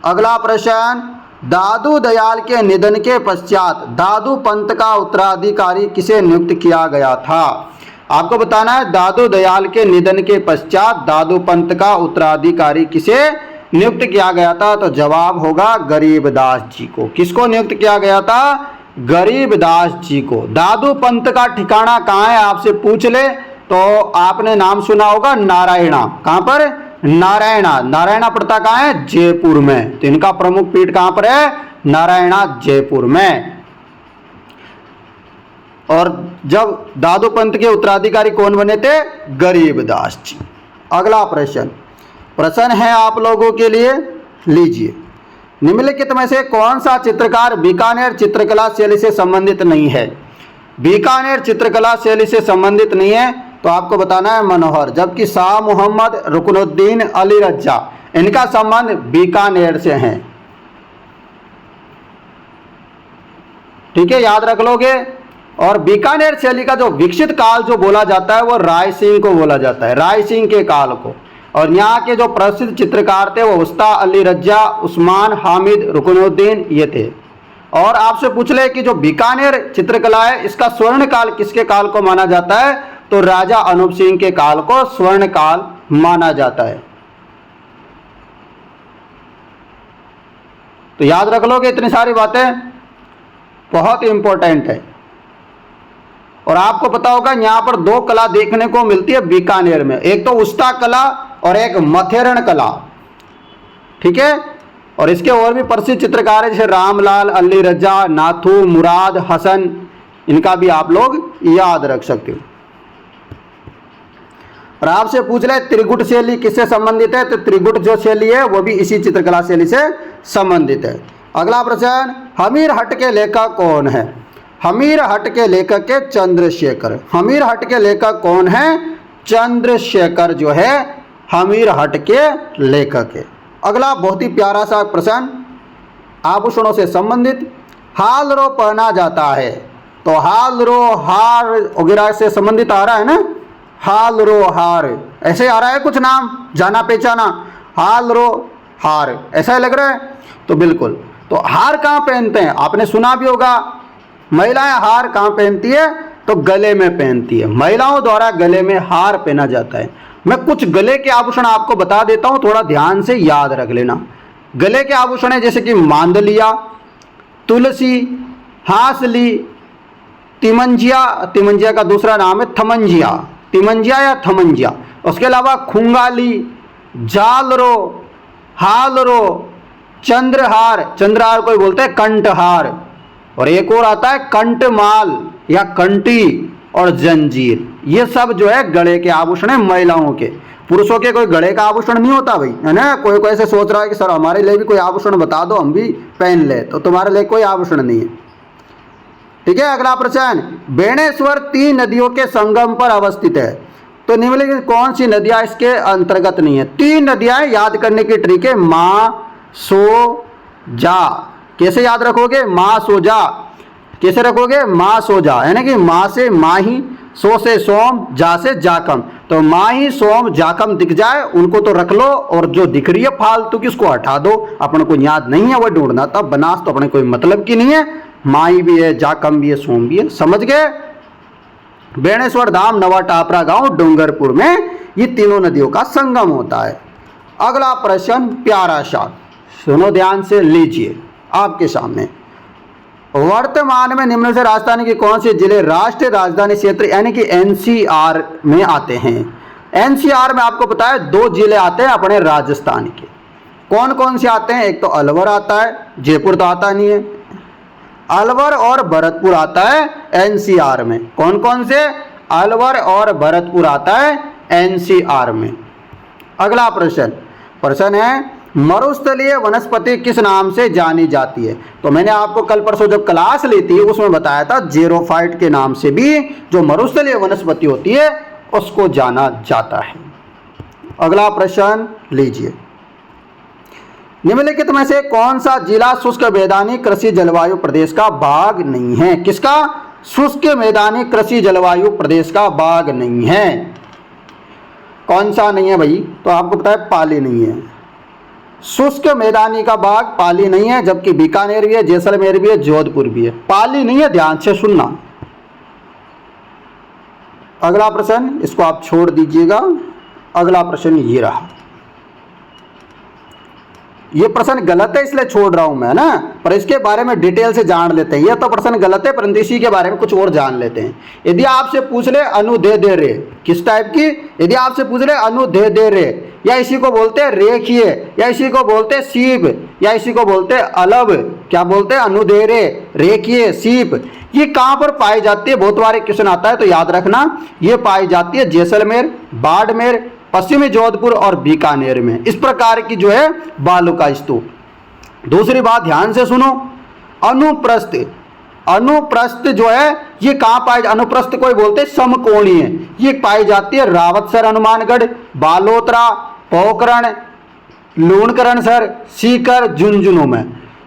अगला प्रश्न, दादू दयाल के निधन के पश्चात दादू पंत का उत्तराधिकारी किसे नियुक्त किया गया था? आपको बताना है, दादू दयाल के निधन के पश्चात दादू पंत का उत्तराधिकारी किसे नियुक्त किया गया था? तो जवाब होगा गरीबदास जी को। किसको नियुक्त किया गया था? गरीबदास जी को। दादू पंत का ठिकाना कहाँ है आपसे पूछ ले तो आपने नाम सुना होगा नारायणा। कहाँ पर? नारायणा। नारायणा पड़ता कहाँ है? जयपुर में। तो इनका प्रमुख पीठ कहाँ पर है? नारायणा जयपुर में। और जब दादू पंत के उत्तराधिकारी कौन बने थे? गरीबदास जी। अगला प्रश्न है आप लोगों के लिए, लीजिए। निम्नलिखित में से कौन सा चित्रकार बीकानेर चित्रकला शैली से संबंधित नहीं है? बीकानेर चित्रकला शैली से संबंधित नहीं है तो आपको बताना है मनोहर। जबकि शाह मोहम्मद, रुकनुद्दीन, अली रज्जा, इनका संबंध बीकानेर से है। ठीक है, याद रख लोगे। और बीकानेर शैली का जो विकसित काल जो बोला जाता है वो राय सिंह को बोला जाता है, राय सिंह के काल को। और यहाँ के जो प्रसिद्ध चित्रकार थे वो उस्ता, अली रज्जा, उस्मान, हामिद, रुकनुद्दीन, ये थे। और आपसे पूछ ले कि जो बीकानेर चित्रकला है इसका स्वर्ण काल किसके काल को माना जाता है? तो राजा अनूप सिंह के काल को स्वर्ण काल माना जाता है। तो याद रख लोगे, इतनी सारी बातें बहुत इंपॉर्टेंट है। और आपको पता होगा यहाँ पर 2 कला देखने को मिलती है बीकानेर में, एक तो उस्ता कला और एक मथेरण कला। ठीक है, और इसके और भी प्रसिद्ध चित्रकार है जैसे रामलाल, अली रज्जा, नाथू, मुराद, हसन, इनका भी आप लोग याद रख सकते हो। और आपसे पूछ ले त्रिगुट शैली किससे संबंधित है? तो त्रिगुट जो शैली है वो भी इसी चित्रकला शैली से संबंधित है। अगला प्रश्न, हमीर हट के लेखक कौन है? हमीर हट के लेखक के चंद्रशेखर। हमीर हट के लेखक कौन है? चंद्रशेखर जो है हमीर हट के लेखक है। अगला बहुत ही प्यारा सा प्रश्न, आभूषणों से संबंधित। हाल रो पहना जाता है, तो हाल रो हार वगैरह से संबंधित आ रहा है ना, हाल रो हार, ऐसे आ रहा है कुछ नाम जाना पहचाना, हाल रो हार, ऐसा लग रहा है? तो बिल्कुल। तो हार कहाँ पहनते हैं? आपने सुना भी होगा, महिलाएं हार कहाँ पहनती है? तो गले में पहनती है। महिलाओं द्वारा गले में हार पहना जाता है। मैं कुछ गले के आभूषण आपको बता देता हूँ, थोड़ा ध्यान से याद रख लेना। गले के आभूषण है जैसे कि मांदलिया, तुलसी, हासली, तिमंजिया, तिमंजिया का दूसरा नाम है थमंजिया, तिमंजिया या थमंजिया। उसके अलावा खुंगाली, जालरो, हालरो, चंद्रहार, चंद्रहार कोई बोलते हैं कंठहार, और एक और आता है कंठमाल या कंठी और जंजीर। ये सब जो है गले के आभूषण है महिलाओं के। पुरुषों के कोई गले का आभूषण नहीं होता भाई, है ना। कोई कोई ऐसे सोच रहा है कि सर हमारे लिए भी कोई आभूषण बता दो, हम भी पहन ले, तो तुम्हारे लिए कोई आभूषण नहीं है। ठीक है, अगला प्रश्न, बेणेश्वर 3 नदियों के संगम पर अवस्थित है। तो निम्नलिखित कौन सी नदियां इसके अंतर्गत नहीं है? 3 नदियां याद करने की ट्रिक है, मा, सो, जा। कैसे याद रखोगे? मा, सो, जा। कैसे रखोगे? मा, सो, जा, यानी कि माँ से माही, सो से सोम, जा से जाकम। तो माही, सोम, जाकम दिख जाए उनको तो रख लो, और जो दिख रही है फालतू की उसको हटा दो। अपन को याद नहीं है वो ढूंढना, तब बनास तो अपने कोई मतलब की नहीं है। माही भी है, जाकम भी है, सोम भी है, समझ गए? बेणेश्वर धाम, नवा टापरा गांव, डूंगरपुर में ये तीनों नदियों का संगम होता है। अगला प्रश्न प्यारा सा, सुनो ध्यान से, लीजिए आपके सामने। वर्तमान में निम्न से राजस्थान के कौन से जिले राष्ट्रीय राजधानी क्षेत्र यानी कि एनसीआर में आते हैं? एनसीआर में आपको पता है 2 जिले आते हैं अपने राजस्थान के। कौन कौन से आते हैं? एक तो अलवर आता है, जयपुर तो आता नहीं है। अलवर और भरतपुर आता है एनसीआर में। कौन कौन से? अलवर और भरतपुर आता है एनसीआर में। अगला प्रश्न है, मरुस्थलीय वनस्पति किस नाम से जानी जाती है? तो मैंने आपको कल परसों जब क्लास ली थी उसमें बताया था जेरोफाइट के नाम से भी जो मरुस्थलीय वनस्पति होती है उसको जाना जाता है। अगला प्रश्न लीजिए, निम्नलिखित में से कौन सा जिला शुष्क मैदानी कृषि जलवायु प्रदेश का भाग नहीं है? किसका? शुष्क मैदानी कृषि जलवायु प्रदेश का भाग नहीं है। कौन सा नहीं है भाई? तो आपको पता है पाली नहीं है। शुष्क मैदानी का भाग पाली नहीं है, जबकि बीकानेर भी है, जैसलमेर भी है, जोधपुर भी है। पाली नहीं है, ध्यान से सुनना। अगला प्रश्न, इसको आप छोड़ दीजिएगा। अगला प्रश्न ये रहा। ये प्रश्न गलत है इसलिए छोड़ रहा हूं मैं ना, पर इसके बारे में डिटेल से जान लेते हैं। ये तो प्रश्न गलत है, परंतु इसी के बारे में कुछ और जान लेते हैं। यदि आपसे पूछ ले अनु दे दे रे, किस टाइप की? यदि आपसे पूछ ले अनु दे दे रे, या इसी को बोलते हैं रेखीय, या इसी को बोलते हैं सीप, या इसी को बोलते हैं अलव। क्या बोलते हैं? अनुदे रे, रेखीय, सीप। ये कहां पर पाई जाती है? बहुत बार क्वेश्चन आता है तो याद रखना, ये पाई जाती है जैसलमेर, बाड़मेर, पश्चिमी जोधपुर और बीकानेर में। इस प्रकार की जो है बालू का स्तूप। दूसरी बात ध्यान से सुनो, अनुप्रस्थ। अनुप्रस्थ जो है ये कहां पाए? अनुप्रस्थ कोई बोलते हैं समकोणीय, ये पाई जाती है रावतसर, हनुमानगढ़, बालोतरा, पोखरण, लूणकरण सर, सीकर, झुंझुनू में।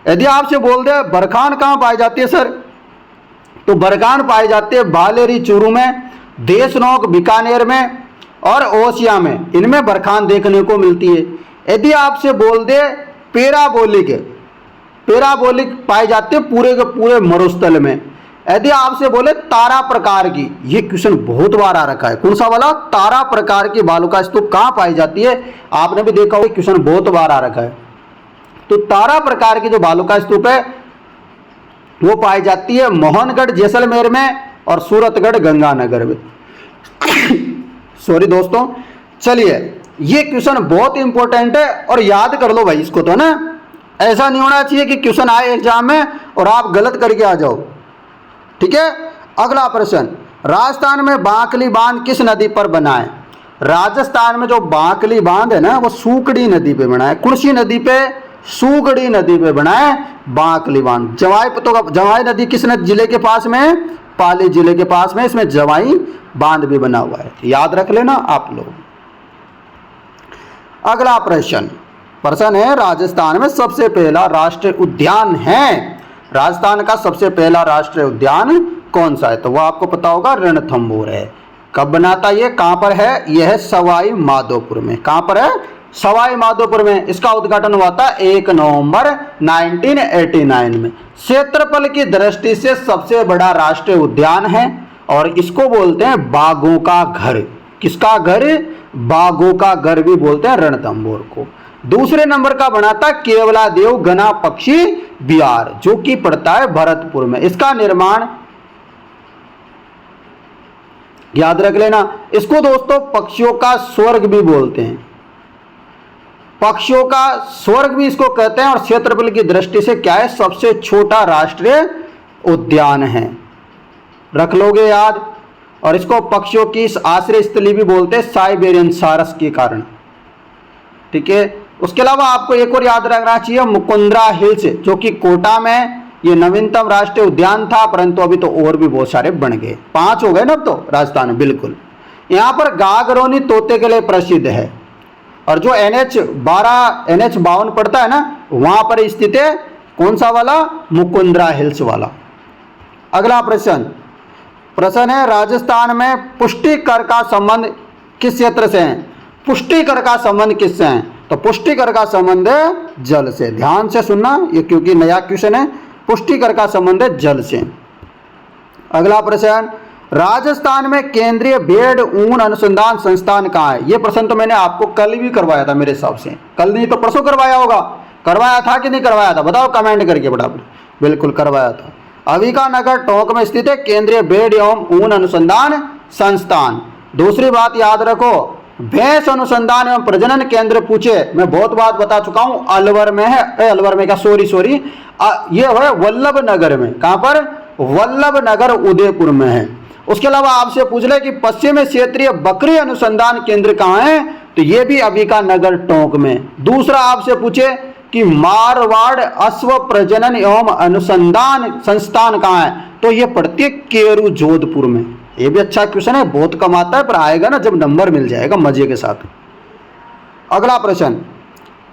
यदि आपसे बोल दे बरखान कहां पाई जाती है सर, तो बरखान पाई जाती है बालेरी चूरू में, देशनोक बीकानेर में और ओसिया में। इनमें बरखान देखने को मिलती है। यदि आपसे बोल दे पैराबोलिक, पैराबोलिक पाई जाती है पूरे के पूरे मरुस्थल में। यदि आपसे बोले तारा प्रकार की, ये क्वेश्चन बहुत बार आ रखा है, कौन सा वाला? तारा प्रकार की बालुका स्तूप कहां पाई जाती है? आपने भी देखा होगा, क्वेश्चन बहुत बार आ रखा है। तो तारा प्रकार की जो बालुका स्तूप है वो पाई जाती है मोहनगढ़ जैसलमेर में और सूरतगढ़ गंगानगर में। सॉरी दोस्तों, चलिए ये क्वेश्चन बहुत इंपॉर्टेंट है और याद कर लो भाई इसको, तो ना ऐसा नहीं होना चाहिए कि क्वेश्चन आए एग्जाम में और आप गलत करके आ जाओ। ठीक है, अगला प्रश्न, राजस्थान में बांकली बांध किस नदी पर बना है? राजस्थान में जो बांकली बांध है ना वो सूकड़ी नदी पे बना है। कुर्सी नदी पे, सूकड़ी नदी पे बना है बांकली बांध। जवाई नदी किस जिले के पास में है? पाली जिले के पास में, इसमें जवाई बांध भी बना हुआ है, याद रख लेना आप लोग। अगला प्रश्न है, राजस्थान में सबसे पहला राष्ट्रीय उद्यान है, राजस्थान का सबसे पहला राष्ट्रीय उद्यान कौन सा है? तो वो आपको पता होगा, रणथंभौर है। कब बनाता ये, कहां पर है? यह है सवाई माधोपुर में। कहां पर है? सवाई माधोपुर में। इसका उद्घाटन हुआ था 1 नवंबर 1989 में। क्षेत्रफल की दृष्टि से सबसे बड़ा राष्ट्रीय उद्यान है और इसको बोलते हैं बाघों का घर। किसका घर? बाघों का घर भी बोलते हैं रणथंभौर को। दूसरे नंबर का बना था केवलादेव घना पक्षी विहार, जो कि पड़ता है भरतपुर में। इसका निर्माण याद रख लेना। इसको दोस्तों पक्षियों का स्वर्ग भी बोलते हैं, पक्षियों का स्वर्ग भी इसको कहते हैं। और क्षेत्रफल की दृष्टि से क्या है? सबसे छोटा राष्ट्रीय उद्यान है, रख लोगे याद। और इसको पक्षियों की आश्रय स्थली भी बोलते हैं साइबेरियन सारस के कारण। ठीक है, उसके अलावा आपको एक और याद रखना चाहिए, मुकुंदरा हिल्स, जो कि कोटा में ये नवीनतम राष्ट्रीय उद्यान था, परंतु अभी तो और भी बहुत सारे बन गए, 5 हो गए ना अब तो राजस्थान में। बिल्कुल, यहाँ पर गागरोनी तोते के लिए प्रसिद्ध है। और जो NH52 पड़ता है ना, वहां पर स्थित है कौन सा वाला? मुकुंदरा हिल्स वाला। अगला प्रश्न है राजस्थान में पुष्टिकर का संबंध किस क्षेत्र से है? पुष्टिकर का संबंध किससे है? तो पुष्टिकर का संबंध है जल से। ध्यान से सुनना ये, क्योंकि नया क्वेश्चन है। पुष्टिकर का संबंध है जल से। अगला प्रश्न, राजस्थान में केंद्रीय भेड़ ऊन अनुसंधान संस्थान कहाँ है? ये प्रश्न तो मैंने आपको कल भी करवाया था मेरे हिसाब से। कल नहीं तो परसों करवाया होगा। करवाया था कि नहीं करवाया था? बताओ कमेंट करके फटाफट। बिल्कुल करवाया था। अंबिकानगर टोंक में स्थित है केंद्रीय भेड़ एवं ऊन अनुसंधान संस्थान। दूसरी बात याद रखो, भैंस अनुसंधान एवं प्रजनन केंद्र पूछे, मैं बहुत बात बता चुका हूं, अलवर में है। अलवर में क्या, सॉरी ये है वल्लभ नगर में। कहां पर? वल्लभ नगर उदयपुर में है। उसके अलावा आपसे पूछ ले कि पश्चिमी क्षेत्रीय बकरी अनुसंधान केंद्र कहां है? तो ये भी अंबिकानगर टोंक में। दूसरा आपसे पूछे कि मारवाड़ अश्व प्रजनन एवं अनुसंधान संस्थान कहां है? तो ये पड़ती है केरू जोधपुर में। ये भी अच्छा क्वेश्चन है, बहुत कम आता है, पर आएगा ना जब नंबर मिल जाएगा मजे के साथ। अगला प्रश्न,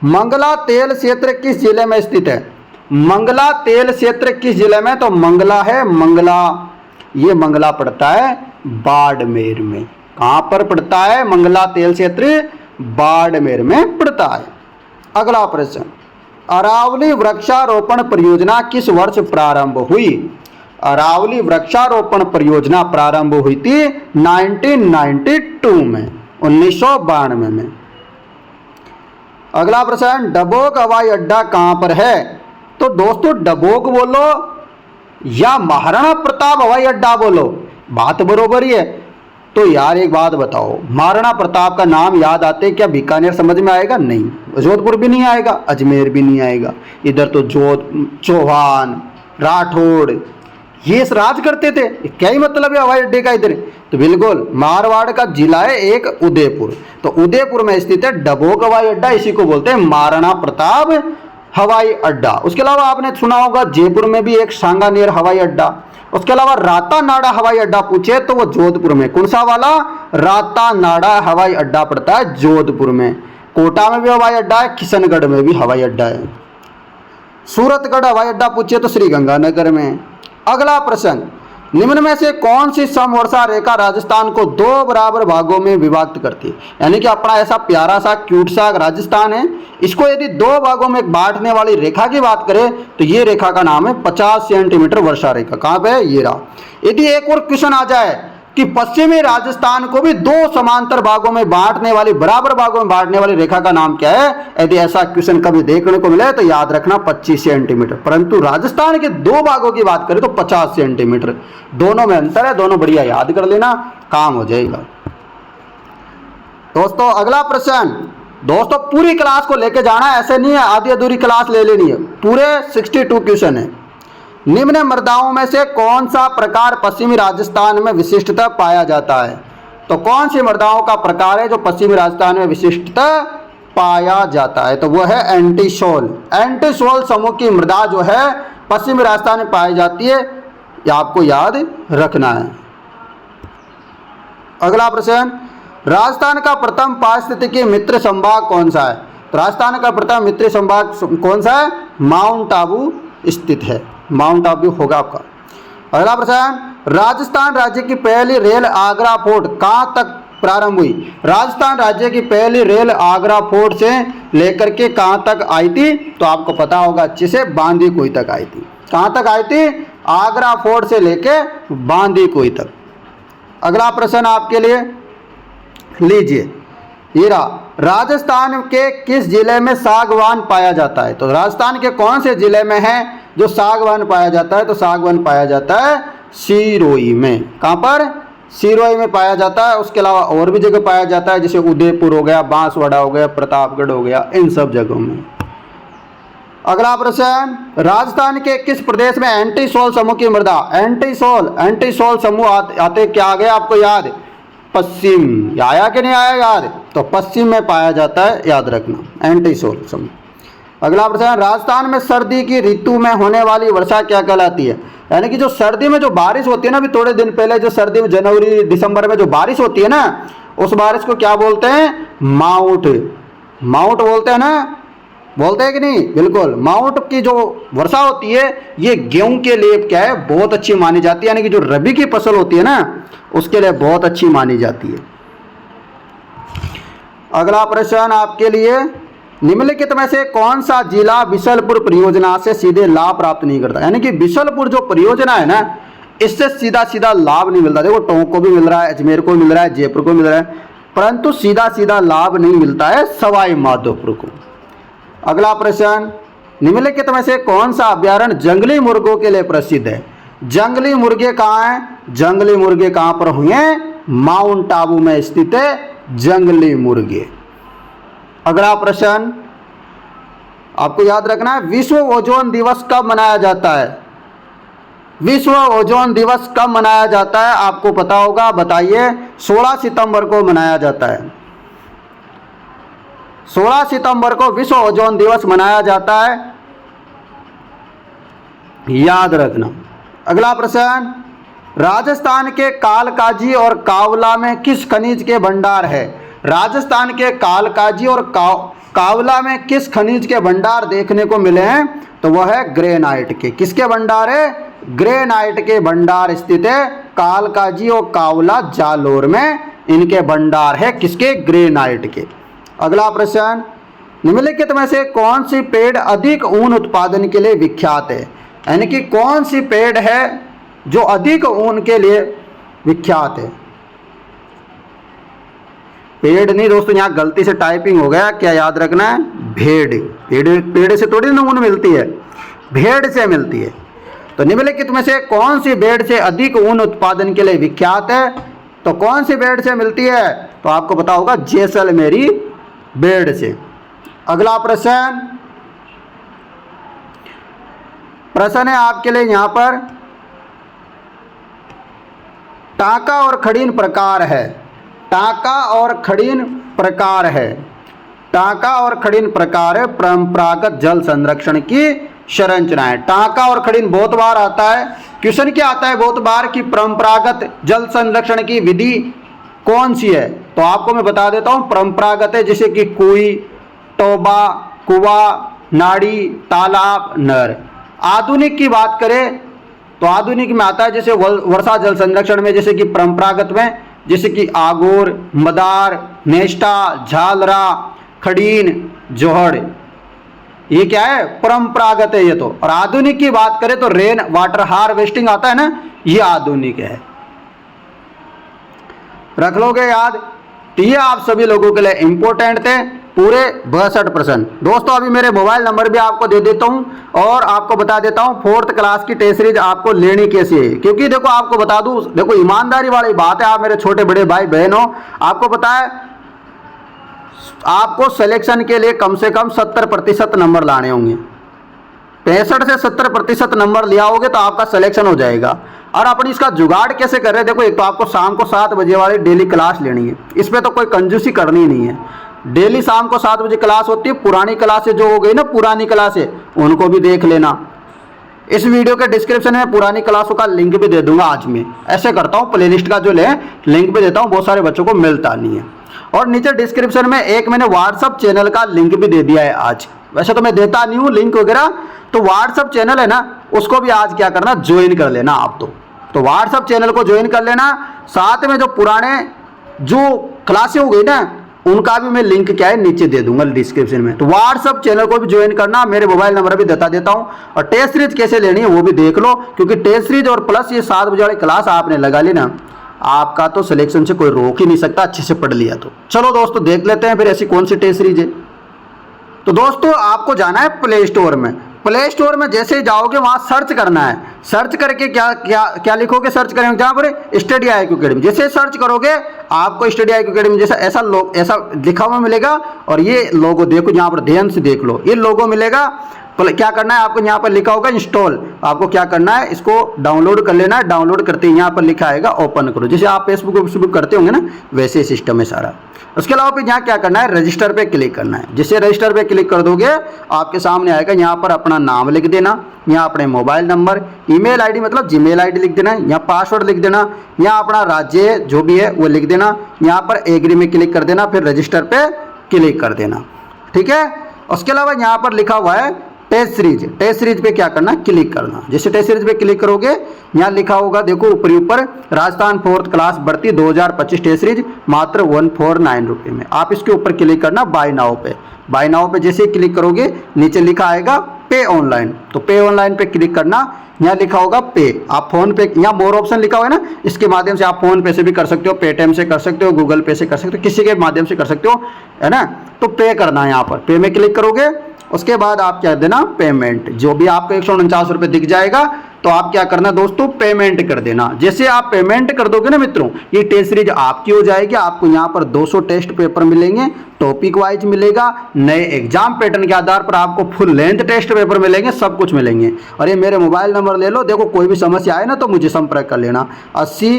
मंगला तेल क्षेत्र किस जिले में स्थित है? मंगला तेल क्षेत्र किस जिले में? तो मंगला है मंगला, ये मंगला पड़ता है बाड़मेर में। कहां पर पड़ता है मंगला तेल क्षेत्र? बाड़मेर में पड़ता है। अगला प्रश्न, अरावली वृक्षारोपण परियोजना किस वर्ष प्रारंभ हुई? अरावली वृक्षारोपण परियोजना प्रारंभ हुई थी 1992 में, 1992 में। अगला प्रश्न, डबोक हवाई अड्डा कहां पर है? तो दोस्तों डबोक बोलो या महाराणा प्रताप हवाई अड्डा बोलो, बात बरोबर ही है। तो यार एक बात बताओ, महाराणा प्रताप का नाम याद आते क्या बीकानेर समझ में आएगा? नहीं। जोधपुर भी नहीं आएगा, अजमेर भी नहीं आएगा। इधर तो चौहान, राठौड़ ये राज करते थे। क्या ही मतलब है हवाई अड्डे का इधर? तो बिल्कुल मारवाड़ का जिला है एक उदयपुर। तो उदयपुर में स्थित है डबोक हवाई अड्डा, इसी को बोलते हैं महाराणा प्रताप हवाई अड्डा। उसके अलावा आपने सुना होगा जयपुर में भी एक सांगानेर हवाई अड्डा। उसके अलावा रातानाडा हवाई अड्डा पूछे तो वो जोधपुर में। कौन सा वाला? रातानाडा हवाई अड्डा पड़ता है जोधपुर में। कोटा में भी हवाई अड्डा है, किशनगढ़ में भी हवाई अड्डा है। सूरतगढ़ हवाई अड्डा पूछे तो श्रीगंगानगर में। अगला प्रश्न, निम्न में से कौन सी समवर्षा रेखा राजस्थान को दो बराबर भागों में विभाजित करती है? यानी कि अपना ऐसा प्यारा सा क्यूट सा राजस्थान है, इसको यदि दो भागों में बांटने वाली रेखा की बात करें तो ये रेखा का नाम है 50 सेंटीमीटर वर्षा रेखा। कहां पे है? ये रहा। यदि एक और क्वेश्चन आ जाए कि पश्चिमी राजस्थान को भी दो समांतर भागों में बांटने वाली, बराबर भागों में बांटने वाली रेखा का नाम क्या है? यदि ऐसा क्वेश्चन कभी देखने को मिले तो याद रखना 25 सेंटीमीटर। परंतु राजस्थान के दो भागों की बात करें तो 50 सेंटीमीटर। दोनों में अंतर है, दोनों बढ़िया याद कर लेना, काम हो जाएगा। दोस्तों अगला प्रश्न, दोस्तों पूरी क्लास को लेके जाना है, ऐसे नहीं है आधी अधूरी क्लास ले लेनी है। पूरे 62 क्वेश्चन है। निम्न मृदाओं में से कौन सा प्रकार पश्चिमी राजस्थान में विशिष्टता पाया जाता है? तो कौन सी मृदाओं का प्रकार है जो पश्चिमी राजस्थान में विशिष्टता पाया जाता है? तो वो है एंटीसोल। एंटीसोल समूह की मृदा जो है पश्चिमी राजस्थान में पाई जाती है, ये आपको याद रखना है। अगला प्रश्न, राजस्थान का प्रथम पारिस्थितिकी मित्र संभाग कौन सा है? तो राजस्थान का प्रथम मित्र संभाग कौन सा है? माउंट आबू स्थित है। माउंट आबू होगा आपका। अगला प्रश्न, राजस्थान राज्य की पहली रेल आगरा फोर्ट कहां तक प्रारंभ हुई? राजस्थान राज्य की पहली रेल आगरा फोर्ट से लेकर के कहां तक आई थी? तो आपको पता होगा अच्छे से, बांदीकुई तक आई थी। कहां तक आई थी? आगरा फोर्ट से लेके बांदीकुई तक। अगला प्रश्न आपके लिए लीजिए, हीरा, राजस्थान के किस जिले में सागवान पाया जाता है? तो राजस्थान के कौन से जिले में है जो सागवान पाया जाता है? तो सागवान पाया जाता है सिरोही में। कहां पर? सिरोही में पाया जाता है। उसके अलावा और भी जगह पाया जाता है, जैसे उदयपुर हो गया, बांसवाड़ा हो गया, प्रतापगढ़ हो गया, इन सब जगहों में। अगला प्रश्न, राजस्थान के किस प्रदेश में एंटीसोल समूह की मृदा? एंटीसोल समूह आते क्या आ गया आपको याद? पश्चिम। आया कि नहीं आया याद? तो पश्चिम में पाया जाता है, याद रखना, एंटीसोल समूह। अगला प्रश्न, राजस्थान में सर्दी की ऋतु में होने वाली वर्षा क्या कहलाती है? यानी कि जो सर्दी में जो बारिश होती है ना, अभी थोड़े दिन पहले जो सर्दी में जनवरी दिसंबर में जो बारिश होती है ना, उस बारिश को क्या बोलते हैं? माउंट। माउंट बोलते हैं ना, बोलते हैं कि नहीं? बिल्कुल। माउंट की जो वर्षा होती है ये गेहूं के लिए क्या है? बहुत अच्छी मानी जाती है, यानी कि जो रबी की फसल होती है ना उसके लिए बहुत अच्छी मानी जाती है। अगला प्रश्न आपके लिए, निम्नलिखित में से कौन सा जिला बिशलपुर परियोजना से सीधे लाभ प्राप्त नहीं करता? यानी कि बिशलपुर जो परियोजना है ना, इससे सीधा सीधा लाभ नहीं मिलता। देखो टोंक को भी मिल रहा है, अजमेर को मिल रहा है, जयपुर को मिल रहा है, परंतु सीधा सीधा लाभ नहीं मिलता है सवाई माधोपुर को। अगला प्रश्न, निम्नलिखित में से कौन सा अभ्यारण्य जंगली मुर्गों के लिए प्रसिद्ध है? जंगली मुर्गे कहाँ हैं? जंगली मुर्गे कहाँ पर हुए? माउंट आबू में स्थित है जंगली मुर्गे। अगला प्रश्न आपको याद रखना है, विश्व ओजोन दिवस कब मनाया जाता है? विश्व ओजोन दिवस कब मनाया जाता है? आपको पता होगा, बताइए। 16 सितंबर को मनाया जाता है। 16 सितंबर को विश्व ओजोन दिवस मनाया जाता है, याद रखना। अगला प्रश्न, राजस्थान के कालकाजी और कावला में किस खनिज के भंडार है? राजस्थान के कालकाजी और कावला में किस खनिज के भंडार देखने को मिले हैं? तो वह है ग्रेनाइट के। किसके भंडार है? ग्रेनाइट के भंडार स्थित है कालकाजी और कावला जालोर में, इनके भंडार है किसके? ग्रेनाइट के। अगला प्रश्न, निम्नलिखित में से कौन सी पेड़ अधिक ऊन उत्पादन के लिए विख्यात है? यानी कि कौन सी पेड़ है जो अधिक ऊन के लिए विख्यात है? पेड़ नहीं दोस्तों, यहाँ गलती से टाइपिंग हो गया, क्या याद रखना है? भेड़। पेड़ से थोड़ी ना ऊन मिलती है, भेड़ से मिलती है। तो निम्नलिखित में से कौन सी भेड़ से अधिक ऊन उत्पादन के लिए विख्यात है? तो कौन सी भेड़ से मिलती है? तो आपको पता होगा, जैसलमेरी भेड़ से। अगला प्रश्न है आपके लिए यहाँ पर, टांका और खड़ीन प्रकार है। टांका और खड़ीन प्रकार है। टांका और खड़ीन प्रकार है परंपरागत जल संरक्षण की संरचना है। टांका और खड़ीन बहुत बार आता है, क्वेश्चन क्या आता है बहुत बार कि परंपरागत जल संरक्षण की विधि कौन सी है? तो आपको मैं बता देता हूँ, परंपरागत है जैसे कि कुई, टोबा, कुआं, नाड़ी, तालाब, नहर। आधुनिक की बात करें तो आधुनिक में आता है जैसे वर्षा जल संरक्षण में, जैसे कि परंपरागत में जैसे कि आगोर, मदार, नेस्टा, झालरा, खड़ीन, जोहड़, ये क्या है? परंपरागत है ये तो। और आधुनिक की बात करें तो रेन वाटर हार्वेस्टिंग आता है ना, ये आधुनिक है। रख लोगे याद? तो ये आप सभी लोगों के लिए इंपॉर्टेंट थे पूरे 62 प्रश्न। दोस्तों अभी मेरे मोबाइल नंबर भी आपको दे देता हूं और आपको बता देता हूं 4th क्लास की टेस्ट सीरीज आपको लेनी कैसे है। क्योंकि देखो आपको बता दूं, देखो ईमानदारी वाली बात है, आप मेरे छोटे बड़े भाई बहन हो, आपको पता है आपको सिलेक्शन के लिए कम से कम 70% नंबर लाने होंगे। 65 से 70% नंबर लिया होगे तो आपका सिलेक्शन हो जाएगा। और अपन इसका जुगाड़ कैसे कर रहे हैं? देखो एक तो आपको शाम को 7 बजे वाली डेली क्लास लेनी है, इसमें तो कोई कंजूसी करनी नहीं है। डेली शाम को 7 बजे क्लास होती है। पुरानी क्लासें जो हो गई ना, पुरानी क्लासें, उनको भी देख लेना। इस वीडियो के डिस्क्रिप्शन में पुरानी क्लासों का लिंक भी दे दूंगा। आज मैं ऐसे करता हूँ, प्लेलिस्ट का जो लिंक भी देता हूँ, बहुत सारे बच्चों को मिलता नहीं है। और नीचे डिस्क्रिप्शन में एक मैंने व्हाट्सअप चैनल का लिंक भी दे दिया है आज। वैसे तो मैं देता नहीं हूँ लिंक वगैरह, तो व्हाट्सअप चैनल है ना, उसको भी आज क्या करना, ज्वाइन कर लेना आप। तो व्हाट्सअप चैनल को ज्वाइन कर लेना। साथ में जो पुराने जो क्लासें हो गई ना, उनका भी मैं लिंक क्या है नीचे दे दूंगा डिस्क्रिप्शन में। तो व्हाट्सअप चैनल को भी ज्वाइन करना। मेरे मोबाइल नंबर भी बता देता हूं। और टेस्ट सीरीज कैसे लेनी है वो भी देख लो, क्योंकि टेस्ट सीरीज और प्लस ये 7 बजे वाली क्लास आपने लगा ली ना, आपका तो सिलेक्शन से कोई रोक ही नहीं सकता, अच्छे से पढ़ लिया तो। चलो दोस्तों देख लेते हैं फिर ऐसी कौन सी टेस्ट सीरीज है। तो दोस्तों आपको जाना है प्ले स्टोर में। प्ले स्टोर में जैसे ही जाओगे वहां सर्च करना है। सर्च करके क्या क्या क्या लिखोगे? सर्च करेंगे जहां पर स्टडी IQ अकेडमी। जैसे सर्च करोगे आपको स्टडी IQ अकेडमी जैसा ऐसा लिखा हुआ मिलेगा। और ये लोगो देखो, यहाँ पर ध्यान से देख लो, ये लोगो मिलेगा। क्या करना है आपको, यहाँ पर लिखा होगा इंस्टॉल, आपको क्या करना है इसको डाउनलोड कर लेना है। डाउनलोड करते ही यहाँ पर लिखा आएगा ओपन करो, जैसे आप फेसबुक करते होंगे ना वैसे ही सिस्टम है सारा। उसके अलावा फिर यहाँ क्या करना है, रजिस्टर पे क्लिक करना है। जैसे रजिस्टर पे क्लिक कर दोगे आपके सामने आएगा, यहाँ पर अपना नाम लिख देना, यहाँ अपने मोबाइल नंबर, ईमेल आईडी मतलब जीमेल आईडी लिख देना, यहाँ पासवर्ड लिख देना, यहाँ अपना राज्य जो भी है वो लिख देना, यहाँ पर एग्री में क्लिक कर देना, फिर रजिस्टर पे क्लिक कर देना। ठीक है। उसके अलावा यहाँ पर लिखा हुआ है टेस्ट सीरीज पे क्या करना, क्लिक करना। जैसे टेस्ट सीरीज पे क्लिक करोगे यहाँ लिखा होगा, देखो ऊपरी ऊपर राजस्थान 4th क्लास भर्ती 2025 टेस्ट सीरीज मात्र 149 रुपये में। आप इसके ऊपर क्लिक करना बाय नाउ पे। बाय नाउ पे जैसे ही क्लिक करोगे नीचे लिखा आएगा पे ऑनलाइन, तो पे ऑनलाइन पे क्लिक करना। यहाँ लिखा होगा पे, आप फोन पे, यहाँ मोर ऑप्शन लिखा हुआ है ना, इसके माध्यम से आप फोन पे से भी कर सकते हो, पेटीएम से कर सकते हो, गूगल पे से कर सकते हो, किसी के माध्यम से कर सकते हो, है ना। तो पे करना है, यहाँ पर पे में क्लिक करोगे। उसके बाद आप क्या देना, पेमेंट, जो भी आपको 149 रुपये दिख जाएगा तो आप क्या करना दोस्तों, पेमेंट कर देना। जैसे आप पेमेंट कर दोगे ना मित्रों, ये टेस्ट सीरीज आपकी हो जाएगी। आपको यहाँ पर 200 टेस्ट पेपर मिलेंगे, टॉपिक वाइज मिलेगा, नए एग्जाम पैटर्न के आधार पर आपको फुल लेंथ टेस्ट पेपर मिलेंगे, सब कुछ मिलेंगे। और ये मेरे मोबाइल नंबर ले लो, देखो कोई भी समस्या आए ना तो मुझे संपर्क कर लेना, 80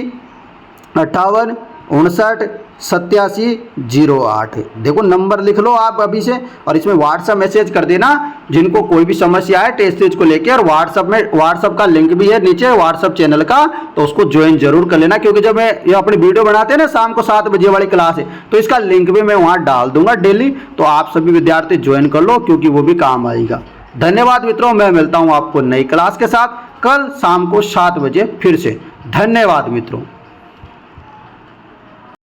58 59 87 08। देखो नंबर लिख लो आप अभी से, और इसमें व्हाट्सअप मैसेज कर देना जिनको कोई भी समस्या है टेस्ट सीरीज को लेकर। और व्हाट्सअप का लिंक भी है नीचे व्हाट्सअप चैनल का, तो उसको ज्वाइन जरूर कर लेना, क्योंकि जब मैं ये अपनी वीडियो बनाते हैं ना शाम को 7 बजे वाली क्लास है, तो इसका लिंक भी मैं वहाँ डाल दूंगा डेली। तो आप सभी विद्यार्थी ज्वाइन कर लो, क्योंकि वो भी काम आएगा। धन्यवाद मित्रों, मैं मिलता हूँ आपको नई क्लास के साथ कल शाम को 7 बजे फिर से। धन्यवाद मित्रों।